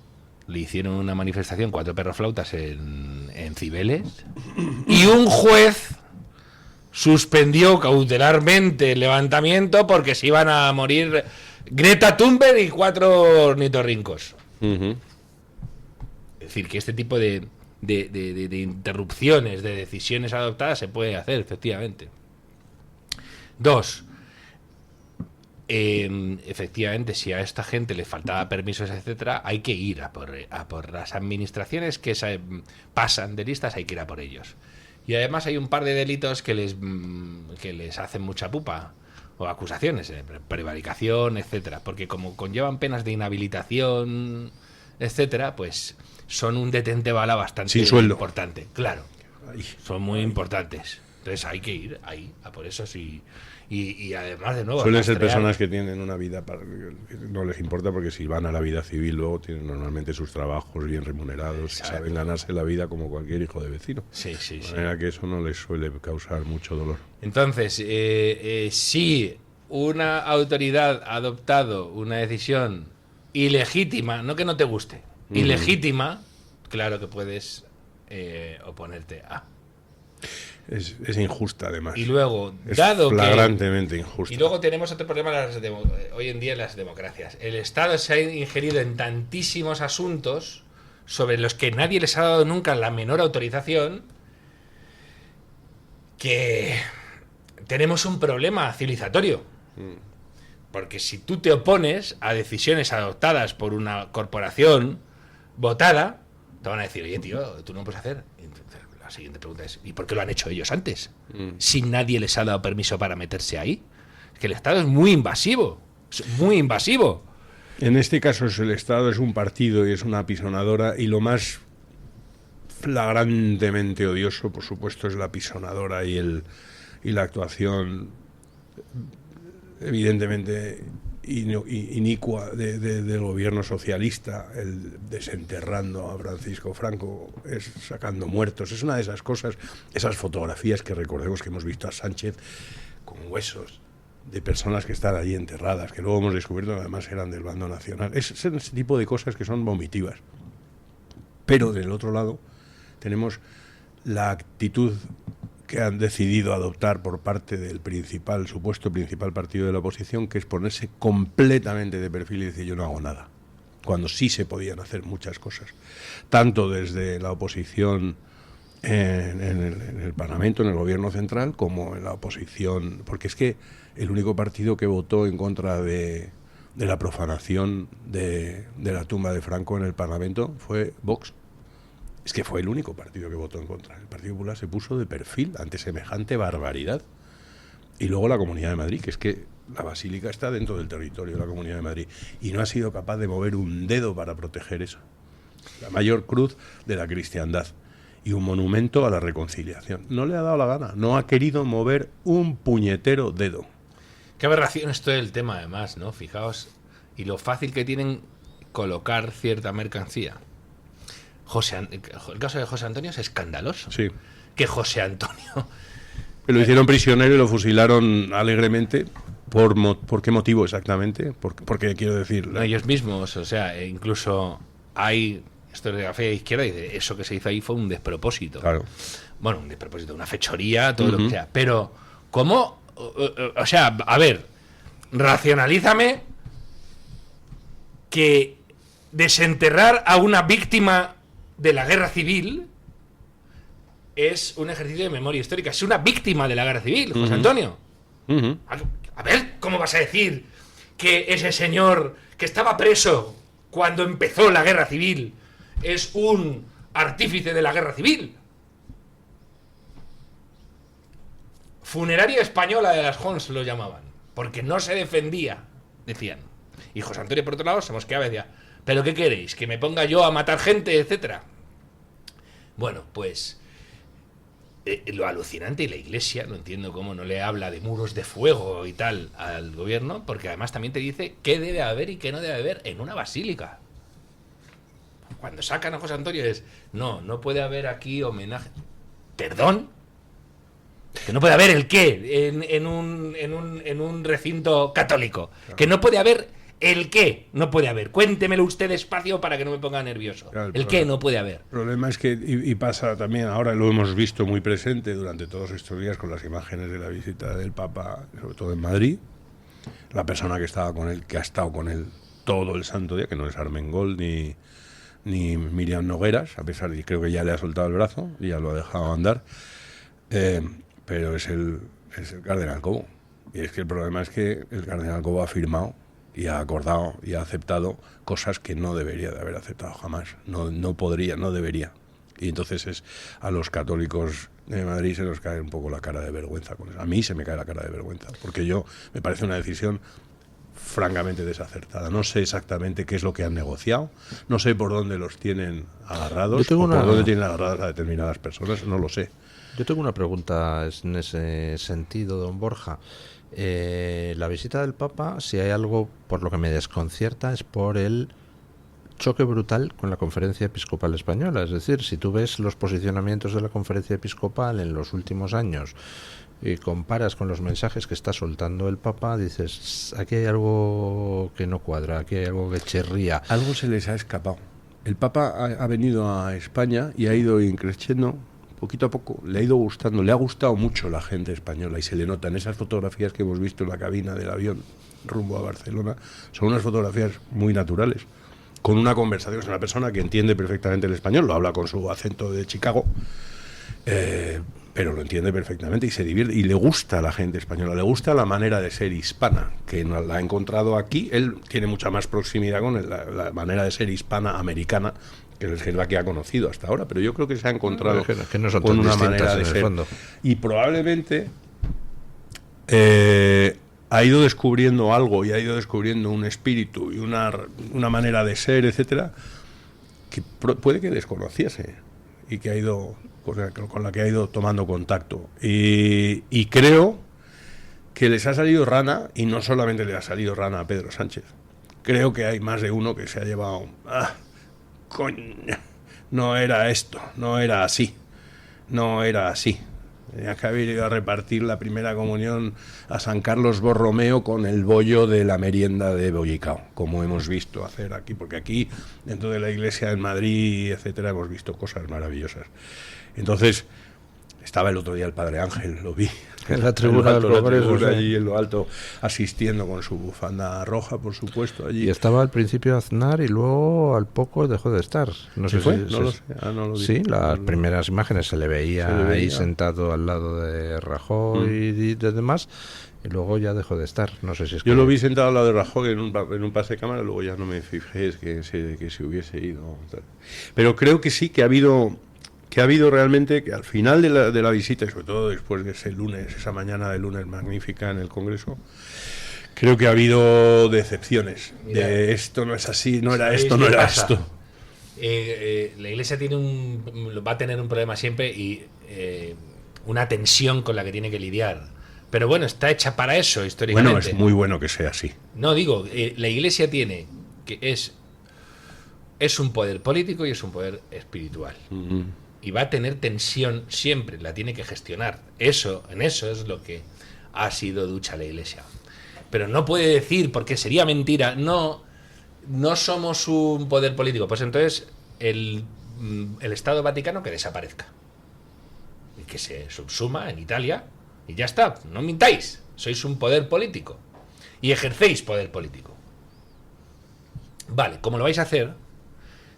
le hicieron una manifestación, 4 perroflautas en Cibeles, y un juez suspendió cautelarmente el levantamiento porque se iban a morir Greta Thunberg y 4 ornitorrincos. Es decir, que este tipo de interrupciones de decisiones adoptadas se puede hacer, efectivamente. 2. Efectivamente, si a esta gente le faltaba permisos, etcétera, hay que ir a por las administraciones que pasan de listas, hay que ir a por ellos. Y además hay un par de delitos que les hacen mucha pupa, o acusaciones, prevaricación, etcétera, porque como conllevan penas de inhabilitación, etcétera, pues son un detente bala bastante importante. Claro, son muy importantes. Entonces hay que ir ahí, a por eso sí. Y además, de nuevo, suelen ser personas que tienen una vida que no les importa, porque si van a la vida civil luego tienen normalmente sus trabajos bien remunerados, saben ganarse la vida como cualquier hijo de vecino. Sí. De manera que eso no les suele causar mucho dolor. Entonces, si una autoridad ha adoptado una decisión ilegítima, no que no te guste, ilegítima, claro que puedes oponerte a. Es injusta, además. Y luego, es dado flagrantemente injusta. Y luego tenemos otro problema hoy en día en las democracias. El Estado se ha ingerido en tantísimos asuntos sobre los que nadie les ha dado nunca la menor autorización, que tenemos un problema civilizatorio. Porque si tú te opones a decisiones adoptadas por una corporación votada, te van a decir, oye, tío, tú no puedes hacer. Entonces, la siguiente pregunta es, ¿y por qué lo han hecho ellos antes? Si nadie les ha dado permiso para meterse ahí. Es que el Estado es muy invasivo. Es muy invasivo. En este caso el Estado es un partido y es una apisonadora, y lo más flagrantemente odioso, por supuesto, es la apisonadora y la actuación evidentemente inicua del gobierno socialista, el desenterrando a Francisco Franco, es sacando muertos. Es una de esas cosas, esas fotografías que recordemos que hemos visto a Sánchez con huesos de personas que están allí enterradas, que luego hemos descubierto que además eran del bando nacional. Es ese tipo de cosas que son vomitivas. Pero del otro lado tenemos la actitud que han decidido adoptar por parte del supuesto principal partido de la oposición, que es ponerse completamente de perfil y decir yo no hago nada, cuando sí se podían hacer muchas cosas, tanto desde la oposición en el Parlamento, en el gobierno central, como en la oposición, porque es que el único partido que votó en contra de la profanación de la tumba de Franco en el Parlamento fue Vox. Es que fue el único partido que votó en contra. El Partido Popular se puso de perfil ante semejante barbaridad. Y luego la Comunidad de Madrid, que es que la Basílica está dentro del territorio de la Comunidad de Madrid y no ha sido capaz de mover un dedo para proteger eso. La mayor cruz de la cristiandad y un monumento a la reconciliación. No le ha dado la gana, no ha querido mover un puñetero dedo. Qué aberración es todo el tema, además, ¿no? Fijaos, y lo fácil que tienen colocar cierta mercancía. El caso de José Antonio es escandaloso. Sí. Que José Antonio... Lo hicieron prisionero y lo fusilaron alegremente. ¿Por qué motivo exactamente? Porque quiero decir... No, ellos mismos, o sea, incluso hay historiografía de izquierda y dice, eso que se hizo ahí fue un despropósito. Claro. Bueno, un despropósito, una fechoría, todo lo que sea. Pero, ¿cómo? O sea, a ver, racionalízame que desenterrar a una víctima de la guerra civil es un ejercicio de memoria histórica. Es una víctima de la guerra civil, José Antonio. A ver, ¿cómo vas a decir que ese señor que estaba preso cuando empezó la guerra civil es un artífice de la guerra civil? Funeraria española de las Jons lo llamaban, porque no se defendía, decían. Y José Antonio, por otro lado, se mosqueaba y decía, ¿pero qué queréis? ¿Que me ponga yo a matar gente, etcétera? Bueno, pues lo alucinante, y la Iglesia, no entiendo cómo no le habla de muros de fuego y tal al gobierno, porque además también te dice qué debe haber y qué no debe haber en una basílica. Cuando sacan a José Antonio es, no puede haber aquí homenaje. ¿Perdón? Que no puede haber el qué en un recinto católico. Claro. Que no puede haber el qué. No puede haber. Cuéntemelo usted despacio para que no me ponga nervioso. Claro, el qué no puede haber. El problema es que, y pasa también, ahora lo hemos visto muy presente durante todos estos días con las imágenes de la visita del Papa, sobre todo en Madrid, la persona que estaba con él, que ha estado con él todo el santo día, que no es Armengol ni Miriam Nogueras, a pesar de que creo que ya le ha soltado el brazo y ya lo ha dejado andar, pero es el cardenal Cobo. Y es que el problema es que el cardenal Cobo ha firmado y ha acordado y ha aceptado cosas que no debería de haber aceptado jamás. No podría, no debería. Y entonces es a los católicos de Madrid se nos cae un poco la cara de vergüenza con eso. A mí se me cae la cara de vergüenza, porque me parece una decisión francamente desacertada. No sé exactamente qué es lo que han negociado, no sé por dónde los tienen agarrados, por dónde tienen agarradas a determinadas personas, no lo sé. Yo tengo una pregunta en ese sentido, don Borja. La visita del Papa, si hay algo por lo que me desconcierta, es por el choque brutal con la Conferencia Episcopal Española. Es decir, si tú ves los posicionamientos de la Conferencia Episcopal en los últimos años y comparas con los mensajes que está soltando el Papa, dices, aquí hay algo que no cuadra, aquí hay algo que chirría. Algo se les ha escapado. El Papa ha venido a España y ha ido increciendo poquito a poco, le ha ido gustando, le ha gustado mucho la gente española y se le nota en esas fotografías que hemos visto en la cabina del avión rumbo a Barcelona. Son unas fotografías muy naturales, con una conversación, es una persona que entiende perfectamente el español, lo habla con su acento de Chicago, pero lo entiende perfectamente y se divierte, y le gusta a la gente española, le gusta la manera de ser hispana, que la ha encontrado aquí. Él tiene mucha más proximidad con la manera de ser hispana americana, que es la que ha conocido hasta ahora, pero yo creo que se ha encontrado que no son con tan una distintas manera de en el ser. fondo. Y probablemente ha ido descubriendo algo y ha ido descubriendo un espíritu y una manera de ser, etcétera, que puede que desconociese y que ha ido con la que ha ido tomando contacto. Y creo que les ha salido rana, y no solamente le ha salido rana a Pedro Sánchez. Creo que hay más de uno que se ha llevado... coño, no era esto, no era así, no era así. Tenía que haber ido a repartir la primera comunión a San Carlos Borromeo con el bollo de la merienda de Bollicao, como hemos visto hacer aquí, porque aquí, dentro de la iglesia en Madrid, etcétera, hemos visto cosas maravillosas. Entonces, estaba el otro día el Padre Ángel, lo vi. En la tribuna de los congresos, allí en lo alto, asistiendo con su bufanda roja, por supuesto, allí. Y estaba al principio Aznar y luego al poco dejó de estar. No sé ¿Se fue? si No lo sé. No lo vi. Sí, las primeras imágenes se le veía ahí sentado al lado de Rajoy y de demás, y luego ya dejó de estar. No sé si es Yo lo vi sentado al lado de Rajoy en un pase de cámara, luego ya no me fijé que se hubiese ido. Pero creo que sí, que ha habido realmente, que al final de la visita, y sobre todo después de ese lunes, esa mañana de lunes magnífica en el Congreso, creo que ha habido decepciones. Mira, de esto no es así, no era esto, no era esto. La Iglesia va a tener un problema siempre y una tensión con la que tiene que lidiar. Pero bueno, está hecha para eso históricamente. Bueno, es muy bueno que sea así. No, digo, la Iglesia tiene que es un poder político y es un poder espiritual. Y va a tener tensión siempre, la tiene que gestionar. En eso es lo que ha sido ducha la Iglesia. Pero no puede decir, porque sería mentira, no somos un poder político. Pues entonces el Estado Vaticano que desaparezca. Y que se subsuma en Italia y ya está. No mintáis, sois un poder político. Y ejercéis poder político. Vale, ¿cómo lo vais a hacer?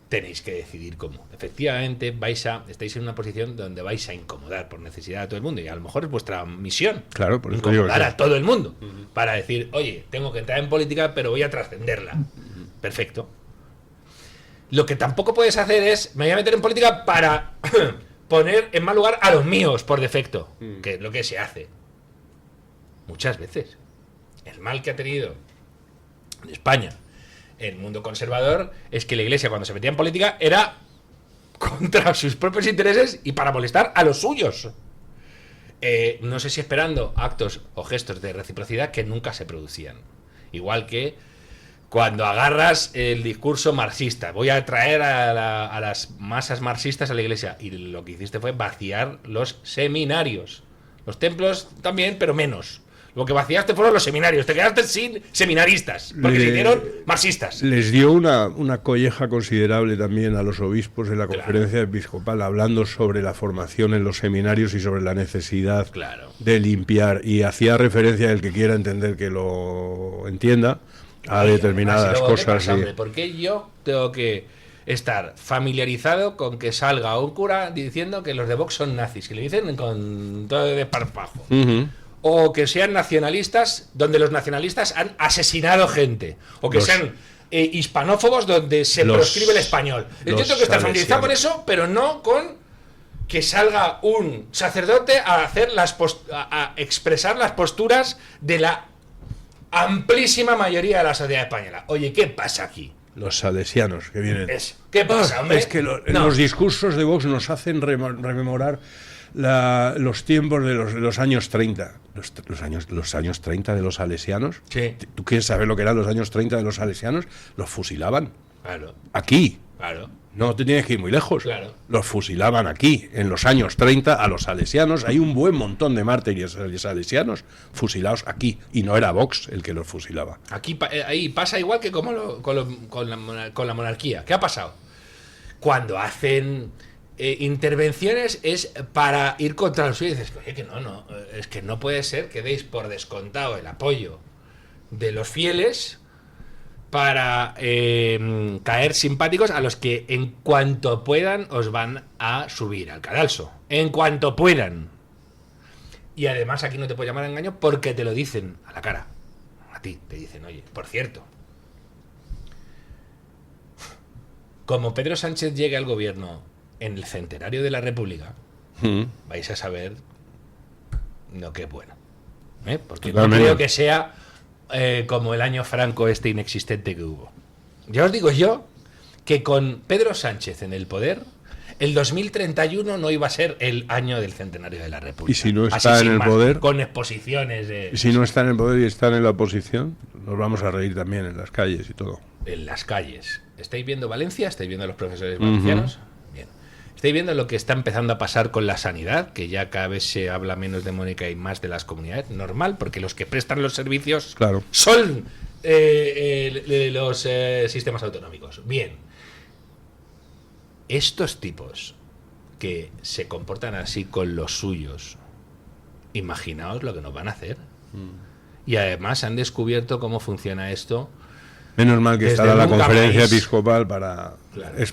Tenéis que decidir cómo. Efectivamente, estáis en una posición donde vais a incomodar por necesidad a todo el mundo, y a lo mejor es vuestra misión. Claro, por eso incomodar a todo el mundo. Para decir, oye, tengo que entrar en política, pero voy a trascenderla. Perfecto. Lo que tampoco puedes hacer es, me voy a meter en política para poner en mal lugar a los míos por defecto, que es lo que se hace. Muchas veces. El mal que ha tenido en España el mundo conservador es que la Iglesia, cuando se metía en política, era contra sus propios intereses y para molestar a los suyos. No sé si esperando actos o gestos de reciprocidad que nunca se producían. Igual que cuando agarras el discurso marxista, voy a traer a las masas marxistas a la Iglesia, y lo que hiciste fue vaciar los seminarios. Los templos también, pero menos. Lo que vaciaste fueron los seminarios. Te quedaste sin seminaristas, porque se hicieron marxistas. Les dio una colleja considerable también a los obispos de la conferencia episcopal, hablando sobre la formación en los seminarios y sobre la necesidad de limpiar. Y hacía referencia, el que quiera entender que lo entienda, a determinadas cosas. Hombre, ¿por qué yo tengo que estar familiarizado con que salga un cura diciendo que los de Vox son nazis? Que le dicen con todo de desparpajo. O que sean nacionalistas, donde los nacionalistas han asesinado gente. O que sean hispanófobos, donde se proscribe el español. Yo tengo que estar familiarizado con eso, pero no con que salga un sacerdote a hacer a expresar las posturas de la amplísima mayoría de la sociedad española. Oye, ¿qué pasa aquí? Los salesianos que vienen. ¿Qué pasa, hombre? Es que los discursos de Vox nos hacen rememorar los tiempos de los años 30. Los años 30 de los salesianos. Sí. ¿Tú quieres saber lo que eran los años 30 de los salesianos? Los fusilaban. Claro. Aquí. Claro. No te tienes que ir muy lejos. Claro. Los fusilaban aquí, en los años 30, a los salesianos. Hay un buen montón de mártires salesianos fusilados aquí. Y no era Vox el que los fusilaba. Aquí ahí pasa igual que como con la monarquía. ¿Qué ha pasado? Cuando hacen intervenciones es para ir contra los suyos. Y dices, oye, que no, es que no puede ser que deis por descontado el apoyo de los fieles para caer simpáticos a los que en cuanto puedan os van a subir al cadalso. En cuanto puedan. Y además aquí no te puedo llamar a engaño porque te lo dicen a la cara. A ti te dicen, oye, por cierto, como Pedro Sánchez llegue al gobierno en el centenario de la República, vais a saber lo que es bueno. Porque no creo que sea como el año Franco este inexistente que hubo. Ya os digo yo que con Pedro Sánchez en el poder, el 2031 no iba a ser el año del centenario de la República. ¿Y si no está en el poder? Con exposiciones de... ¿Y si no está en el poder y está en la oposición? Nos vamos a reír también en las calles y todo. En las calles. ¿Estáis viendo Valencia? ¿Estáis viendo a los profesores valencianos? Bien. ¿Estáis viendo lo que está empezando a pasar con la sanidad? Que ya cada vez se habla menos de Mónica y más de las comunidades. Normal, porque los que prestan los servicios son los sistemas autonómicos. Bien. Estos tipos que se comportan así con los suyos, imaginaos lo que nos van a hacer. Y además han descubierto cómo funciona esto. Menos mal que estará la conferencia más episcopal para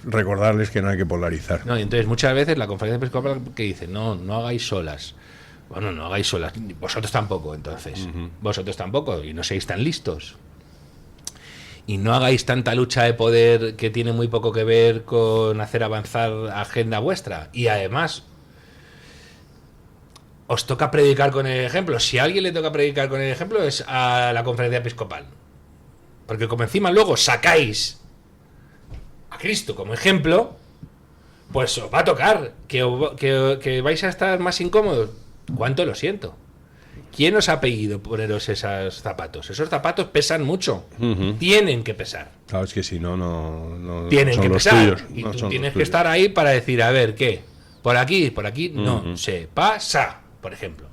recordarles que no hay que polarizar. No, y entonces muchas veces la conferencia episcopal que dice, no hagáis solas. Bueno, no hagáis solas. Vosotros tampoco, entonces. Vosotros tampoco. Y no seáis tan listos. Y no hagáis tanta lucha de poder que tiene muy poco que ver con hacer avanzar agenda vuestra. Y además, os toca predicar con el ejemplo. Si a alguien le toca predicar con el ejemplo es a la conferencia episcopal. Porque como encima luego sacáis a Cristo como ejemplo, pues os va a tocar que vais a estar más incómodos. ¿Cuánto lo siento? ¿Quién os ha pedido poneros esos zapatos? Esos zapatos pesan mucho. Tienen que pesar. Claro, es que si no tienen son que los pesar. tuyos. Y no tú son tienes los que tuyos. estar ahí para decir, a ver, ¿qué? Por aquí, no se pasa, por ejemplo.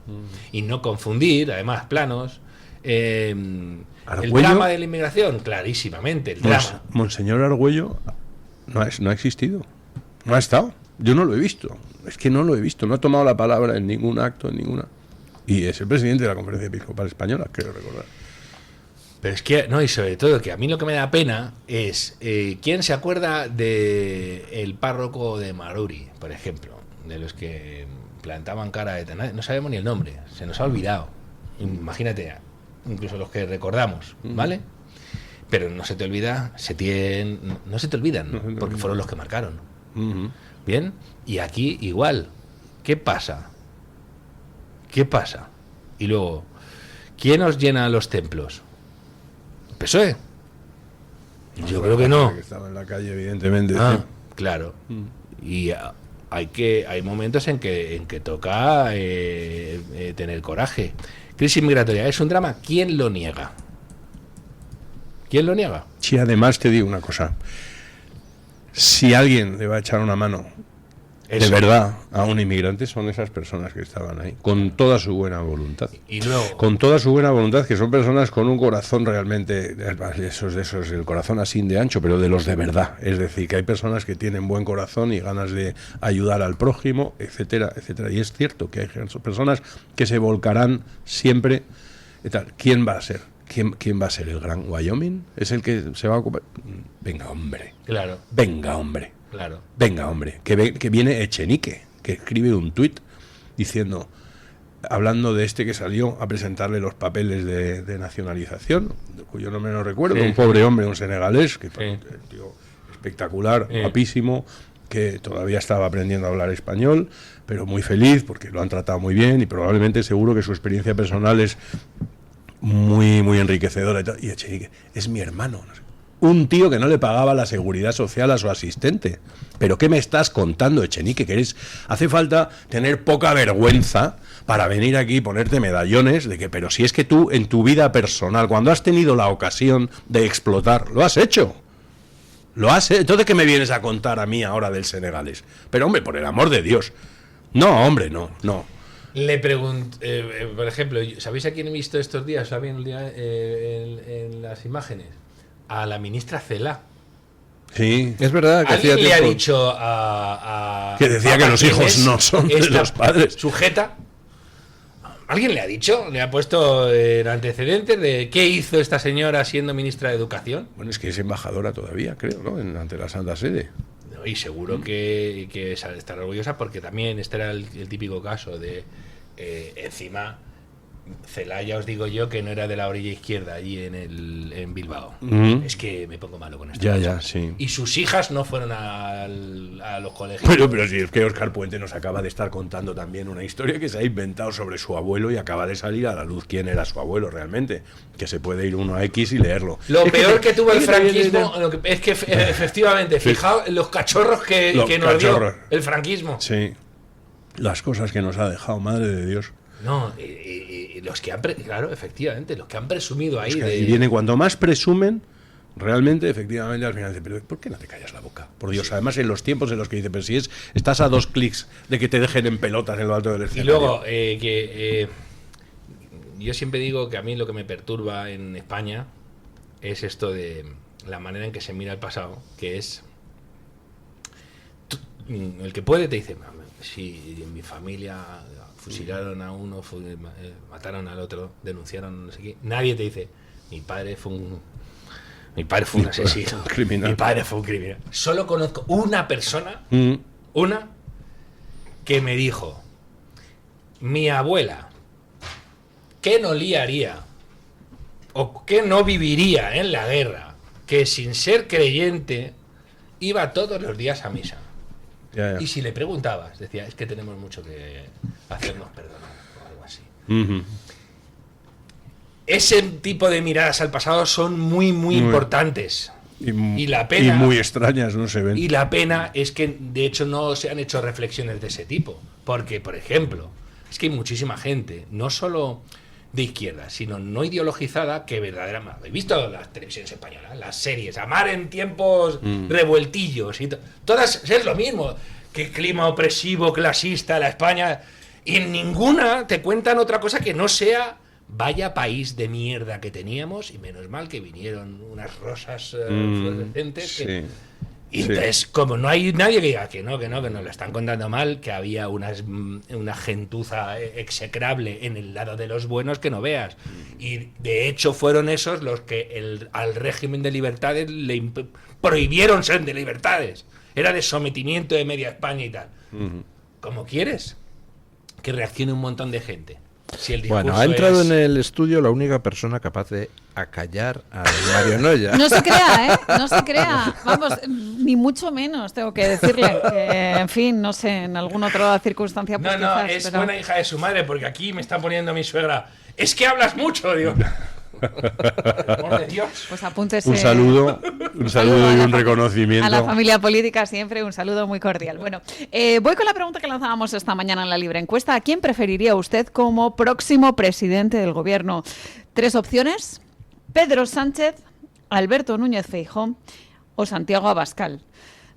Y no confundir, además, planos. El drama de la inmigración, clarísimamente, el drama. Monseñor Argüello no ha existido. No ha estado. Yo no lo he visto. Es que no lo he visto. No ha tomado la palabra en ningún acto, en ninguna. Y es el presidente de la Conferencia Episcopal Española, quiero recordar. Pero es que, no, y sobre todo, que a mí lo que me da pena es, ¿quién se acuerda de el párroco de Maruri, por ejemplo? De los que plantaban cara de... No sabemos ni el nombre, se nos ha olvidado. Imagínate, incluso los que recordamos, ¿vale? Pero no se te olvida, no se te olvidan, porque fueron los que marcaron. ¿Bien? Y aquí igual. ¿Qué pasa? Y luego, ¿quién os llena los templos? ¿El PSOE? Yo creo que no. Que estaba en la calle, evidentemente. Claro. Y hay momentos en que toca tener coraje. Crisis migratoria, ¿es un drama? ¿Quién lo niega? ¿Quién lo niega? Sí, además te digo una cosa. Si alguien le va a echar una mano de verdad a un inmigrante, son esas personas que estaban ahí, con toda su buena voluntad. Y luego, con toda su buena voluntad, que son personas con un corazón realmente, esos, el corazón así de ancho, pero de los de verdad. Es decir, que hay personas que tienen buen corazón y ganas de ayudar al prójimo, etcétera, etcétera. Y es cierto que hay personas que se volcarán siempre. ¿Quién va a ser? ¿Quién va a ser? ¿El Gran Wyoming? ¿Es el que se va a ocupar? Venga, hombre. Claro. Venga, hombre. Claro. Venga, hombre. Que viene Echenique, que escribe un tuit diciendo, hablando de este que salió a presentarle los papeles de nacionalización, cuyo nombre no recuerdo, un pobre hombre, un senegalés, que tío espectacular, guapísimo, que todavía estaba aprendiendo a hablar español, pero muy feliz porque lo han tratado muy bien y probablemente seguro que su experiencia personal es muy, muy enriquecedora y tal. Y Echenique, es mi hermano, no sé. Un tío que no le pagaba la seguridad social a su asistente. ¿Pero qué me estás contando, Echenique? Hace falta tener poca vergüenza para venir aquí y ponerte medallones de que, pero si es que tú en tu vida personal, cuando has tenido la ocasión de explotar, lo has hecho. Lo has hecho. Entonces, ¿qué me vienes a contar a mí ahora del senegalés? Pero, hombre, por el amor de Dios. No, hombre, no. Le pregunto, por ejemplo, ¿sabéis a quién he visto estos días? ¿Saben en las imágenes? A la ministra Celaá. Sí. Es verdad que ¿Alguien hacía le ha tiempo dicho a que decía que los hijos no son de los padres. ¿Sujeta? ¿Alguien le ha dicho? ¿Le ha puesto antecedentes de qué hizo esta señora siendo ministra de Educación? Bueno, es que es embajadora todavía, creo, ¿no? Ante la Santa Sede. Y seguro que estará orgullosa, porque también este era el típico caso de encima Celaá, ya os digo yo que no era de la orilla izquierda allí en Bilbao. Es que me pongo malo con esto. Ya, sí. Y sus hijas no fueron a los colegios. Pero si es que Óscar Puente nos acaba de estar contando también una historia que se ha inventado sobre su abuelo y acaba de salir a la luz quién era su abuelo realmente. Que se puede ir uno a X y leerlo. Lo peor que tuvo el franquismo es que efectivamente, fijaos los cachorros que nos dio el franquismo. Sí. Las cosas que nos ha dejado, madre de Dios. No, y los que han claro, efectivamente, los que han presumido ahí Y viene cuando más presumen, realmente, efectivamente, al final dice, pero ¿por qué no te callas la boca? Por Dios, sí. Además en los tiempos en los que dice, pero si estás a 2 clics de que te dejen en pelotas en lo alto del escenario. Y luego, yo siempre digo que a mí lo que me perturba en España es esto de la manera en que se mira el pasado, que es el que puede te dice, si en mi familia fusilaron a uno, mataron al otro, denunciaron, no sé qué. Nadie te dice, mi padre fue un asesino, criminal. Mi padre fue un criminal. Solo conozco una persona, una, que me dijo, mi abuela, ¿qué no liaría? ¿O qué no viviría en la guerra? Que sin ser creyente, iba todos los días a misa. Ya. Y si le preguntabas, decía, es que tenemos mucho que hacernos perdonar o algo así. Ese tipo de miradas al pasado son muy importantes. Y la pena, y muy extrañas, no se ven. Y la pena es que, de hecho, no se han hecho reflexiones de ese tipo. Porque, por ejemplo, es que hay muchísima gente, no solo de izquierda, sino no ideologizada, que verdaderamente... He visto las televisiones españolas, las series, Amar en tiempos revueltillos, y todas es lo mismo, que clima opresivo, clasista, la España... Y en ninguna te cuentan otra cosa que no sea vaya país de mierda que teníamos, y menos mal que vinieron unas rosas fluorescentes. Sí. Y entonces, como no hay nadie que diga que no nos lo están contando mal, que había una gentuza execrable en el lado de los buenos que no veas. Y de hecho fueron esos los que al régimen de libertades le prohibieron ser de libertades. Era de sometimiento de media España y tal. ¿Cómo quieres que reaccione un montón de gente? Si el bueno, ha entrado en el estudio la única persona capaz de acallar a Mario Noya. No se crea, no se crea. Vamos, ni mucho menos tengo que decirle. Que, en fin, no sé, en alguna otra circunstancia. Pues No, es buena hija de su madre, porque aquí me está poniendo mi suegra. Es que hablas mucho, digo. Por de Dios. Pues apúntese. Un saludo y un reconocimiento. A la familia política siempre un saludo muy cordial. Bueno, voy con la pregunta que lanzábamos esta mañana en la libre encuesta. ¿A quién preferiría usted como próximo presidente del gobierno? 3 opciones: Pedro Sánchez, Alberto Núñez Feijóo o Santiago Abascal.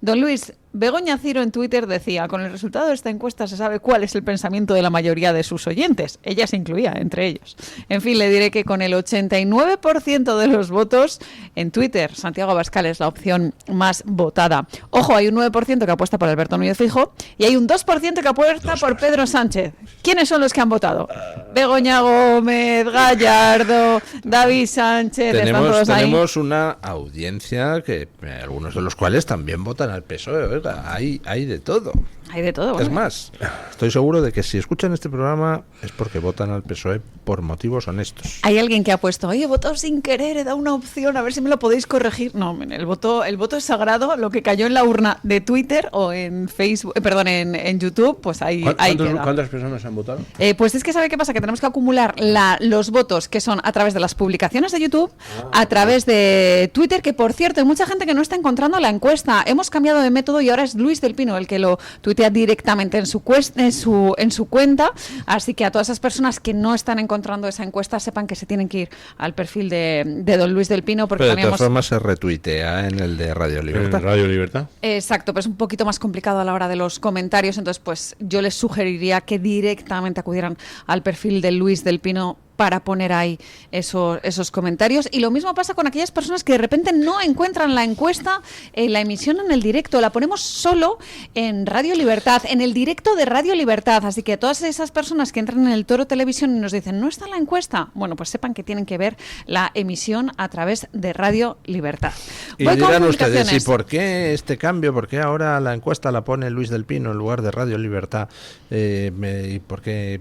Don Luis, Begoña Ciro en Twitter decía, con el resultado de esta encuesta se sabe cuál es el pensamiento de la mayoría de sus oyentes. Ella se incluía entre ellos. En fin, le diré que con el 89% de los votos en Twitter, Santiago Abascal es la opción más votada. Ojo, hay un 9% que apuesta por Alberto Núñez Feijóo y hay un 2% que apuesta por Pedro Sánchez. ¿Quiénes son los que han votado? Begoña Gómez, Gallardo, David Sánchez. Tenemos una audiencia que algunos de los cuales también votan al PSOE. Oiga, hay de todo. Hay de todo. Es más, estoy seguro de que si escuchan este programa es porque votan al PSOE por motivos honestos. Hay alguien que ha puesto, oye, he votado sin querer, he dado una opción, a ver si me lo podéis corregir. No, el voto es sagrado, lo que cayó en la urna de Twitter o en Facebook, en YouTube, pues ahí queda. ¿Cuántas personas han votado? Pues es que ¿sabe qué pasa? Que tenemos que acumular los votos que son a través de las publicaciones de YouTube, a través de Twitter, que por cierto hay mucha gente que no está encontrando la encuesta. Hemos cambiado de método y ahora es Luis del Pino el que lo tuitea. retuitea directamente en su cuenta, así que a todas esas personas que no están encontrando esa encuesta sepan que se tienen que ir al perfil de don Luis del Pino, porque pero de todas formas se retuitea en el de Radio Libertad. Radio Libertad. Exacto, pero es un poquito más complicado a la hora de los comentarios, entonces pues yo les sugeriría que directamente acudieran al perfil de Luis del Pino para poner ahí esos comentarios. Y lo mismo pasa con aquellas personas que de repente no encuentran la encuesta en la emisión en el directo. La ponemos solo en Radio Libertad, en el directo de Radio Libertad. Así que todas esas personas que entran en el Toro Televisión y nos dicen, ¿no está la encuesta? Bueno, pues sepan que tienen que ver la emisión a través de Radio Libertad. Y dirán ustedes, ¿y por qué este cambio? ¿Por qué ahora la encuesta la pone Luis del Pino en lugar de Radio Libertad? ¿Y por qué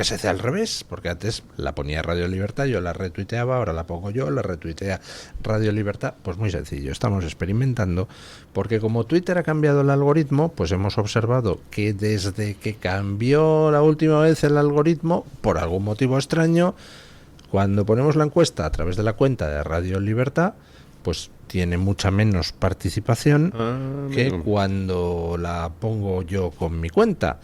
se hace al revés? Porque antes la ponía Radio Libertad, yo la retuiteaba, ahora la pongo yo, la retuitea Radio Libertad. Pues muy sencillo, estamos experimentando, porque como Twitter ha cambiado el algoritmo, pues hemos observado que desde que cambió la última vez el algoritmo, por algún motivo extraño, cuando ponemos la encuesta a través de la cuenta de Radio Libertad, pues tiene mucha menos participación que cuando la pongo yo con mi cuenta.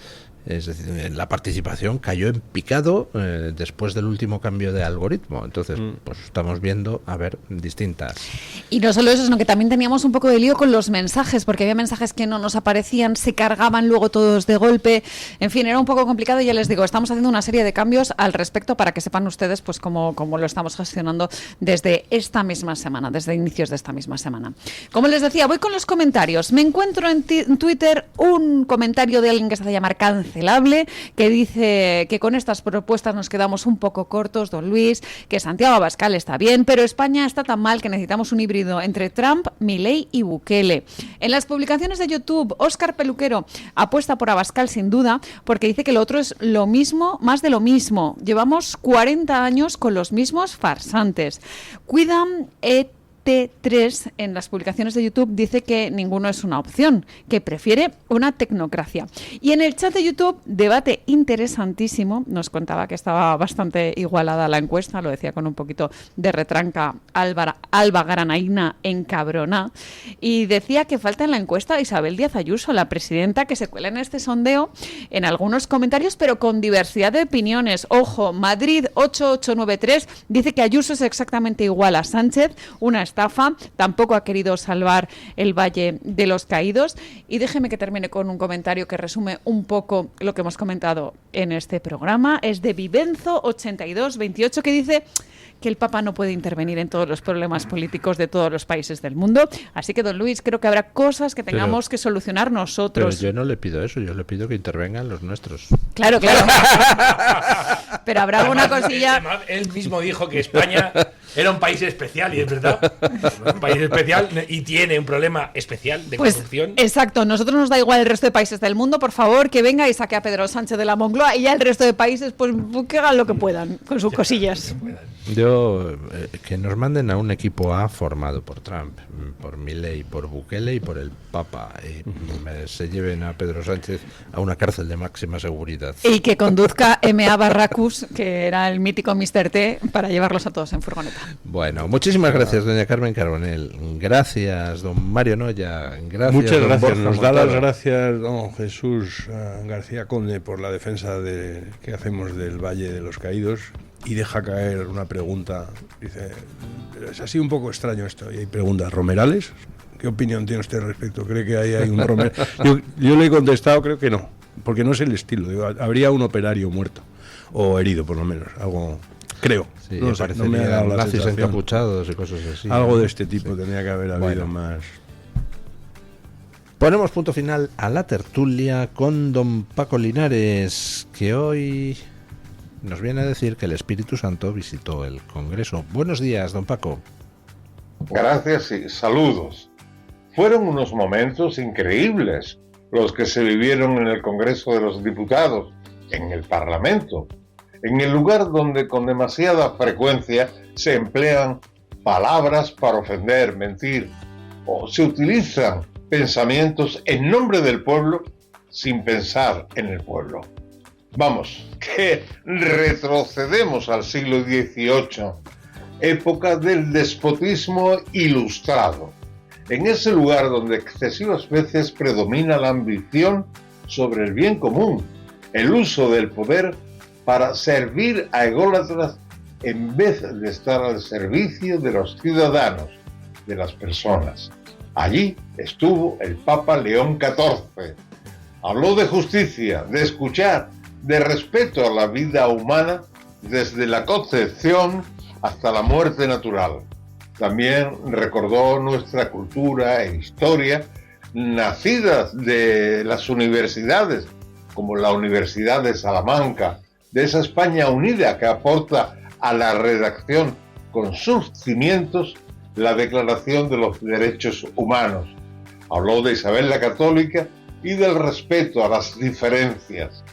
Es decir, la participación cayó en picado después del último cambio de algoritmo. Entonces, pues estamos viendo, a ver, distintas. Y no solo eso, sino que también teníamos un poco de lío con los mensajes, porque había mensajes que no nos aparecían, se cargaban luego todos de golpe. En fin, era un poco complicado y ya les digo, estamos haciendo una serie de cambios al respecto para que sepan ustedes pues cómo lo estamos gestionando desde esta misma semana, desde inicios de esta misma semana. Como les decía, voy con los comentarios. Me encuentro en Twitter un comentario de alguien que se hace llamar Cancelable, que dice que con estas propuestas nos quedamos un poco cortos, don Luis, que Santiago Abascal está bien, pero España está tan mal que necesitamos un híbrido entre Trump, Milei y Bukele. En las publicaciones de YouTube, Óscar Peluquero apuesta por Abascal sin duda, porque dice que lo otro es lo mismo, más de lo mismo. Llevamos 40 años con los mismos farsantes. Cuidan T3 en las publicaciones de YouTube dice que ninguno es una opción, que prefiere una tecnocracia. Y en el chat de YouTube, debate interesantísimo, nos contaba que estaba bastante igualada la encuesta, lo decía con un poquito de retranca Alba Granaína encabrona, y decía que falta en la encuesta Isabel Díaz Ayuso, la presidenta, que se cuela en este sondeo en algunos comentarios, pero con diversidad de opiniones. Ojo, Madrid 8893 dice que Ayuso es exactamente igual a Sánchez, una estafa, tampoco ha querido salvar el Valle de los Caídos. Y déjeme que termine con un comentario que resume un poco lo que hemos comentado en este programa. Es de Vivenzo 8228, que dice que el Papa no puede intervenir en todos los problemas políticos de todos los países del mundo. Así que, don Luis, creo que habrá cosas que tengamos que solucionar nosotros. Pero yo no le pido eso, yo le pido que intervengan los nuestros. Claro, claro. Pero habrá alguna cosilla... Él mismo dijo que España era un país especial, y es verdad. Un país especial y tiene un problema especial de corrupción. Exacto, nosotros nos da igual el resto de países del mundo, por favor, que venga y saque a Pedro Sánchez de la Moncloa, y ya el resto de países, pues que hagan lo que puedan con sus cosillas. Yo, que nos manden a un equipo A formado por Trump, por Milei, por Bukele y por el Papa, y se lleven a Pedro Sánchez a una cárcel de máxima seguridad. Y que conduzca M.A. Barracus, que era el mítico Mr. T, para llevarlos a todos en furgoneta. Bueno, muchísimas gracias, doña Carmen Carbonell. Gracias, don Mario Noya. Gracias, muchas don gracias. Borja Nos da Montoro. las gracias don Jesús García Conde por la defensa que hacemos del Valle de los Caídos. Y deja caer una pregunta. Dice, es así un poco extraño esto. Y hay preguntas, ¿Romerales? ¿Qué opinión tiene usted al respecto? ¿Cree que ahí hay un Romeral? Yo le he contestado, creo que no, porque no es el estilo. Digo, habría un operario muerto, o herido por lo menos, algo, creo. Sí, no sé, no me ha dado la nazis sensación. encapuchados y cosas así. Algo de este tipo tenía que haber habido Bueno. más. Ponemos punto final a la tertulia con don Paco Linares, que hoy nos viene a decir que el Espíritu Santo visitó el Congreso. Buenos días, don Paco. Gracias y saludos. Fueron unos momentos increíbles los que se vivieron en el Congreso de los Diputados, en el Parlamento, en el lugar donde con demasiada frecuencia se emplean palabras para ofender, mentir, o se utilizan pensamientos en nombre del pueblo sin pensar en el pueblo. Vamos, que retrocedemos al siglo XVIII, época del despotismo ilustrado. En ese lugar donde excesivas veces predomina la ambición sobre el bien común, el uso del poder para servir a ególatras en vez de estar al servicio de los ciudadanos, de las personas. Allí estuvo el Papa León XIV. Habló de justicia, de escuchar, de respeto a la vida humana desde la concepción hasta la muerte natural. También recordó nuestra cultura e historia nacidas de las universidades, como la Universidad de Salamanca, de esa España unida que aporta a la redacción con sus cimientos la Declaración de los Derechos Humanos. Habló de Isabel la Católica y del respeto a las diferencias.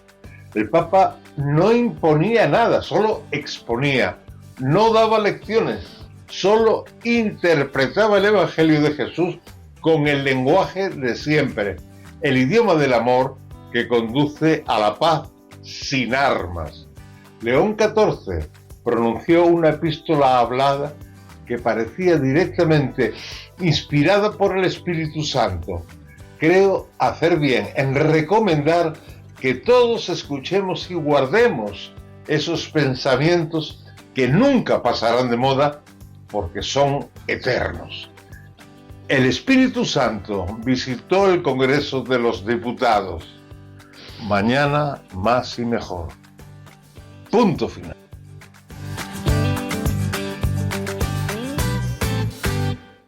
El Papa no imponía nada, solo exponía, no daba lecciones, solo interpretaba el Evangelio de Jesús con el lenguaje de siempre, el idioma del amor que conduce a la paz sin armas. León XIV pronunció una epístola hablada que parecía directamente inspirada por el Espíritu Santo. Creo hacer bien en recomendar que todos escuchemos y guardemos esos pensamientos que nunca pasarán de moda porque son eternos. El Espíritu Santo visitó el Congreso de los Diputados. Mañana más y mejor. Punto final.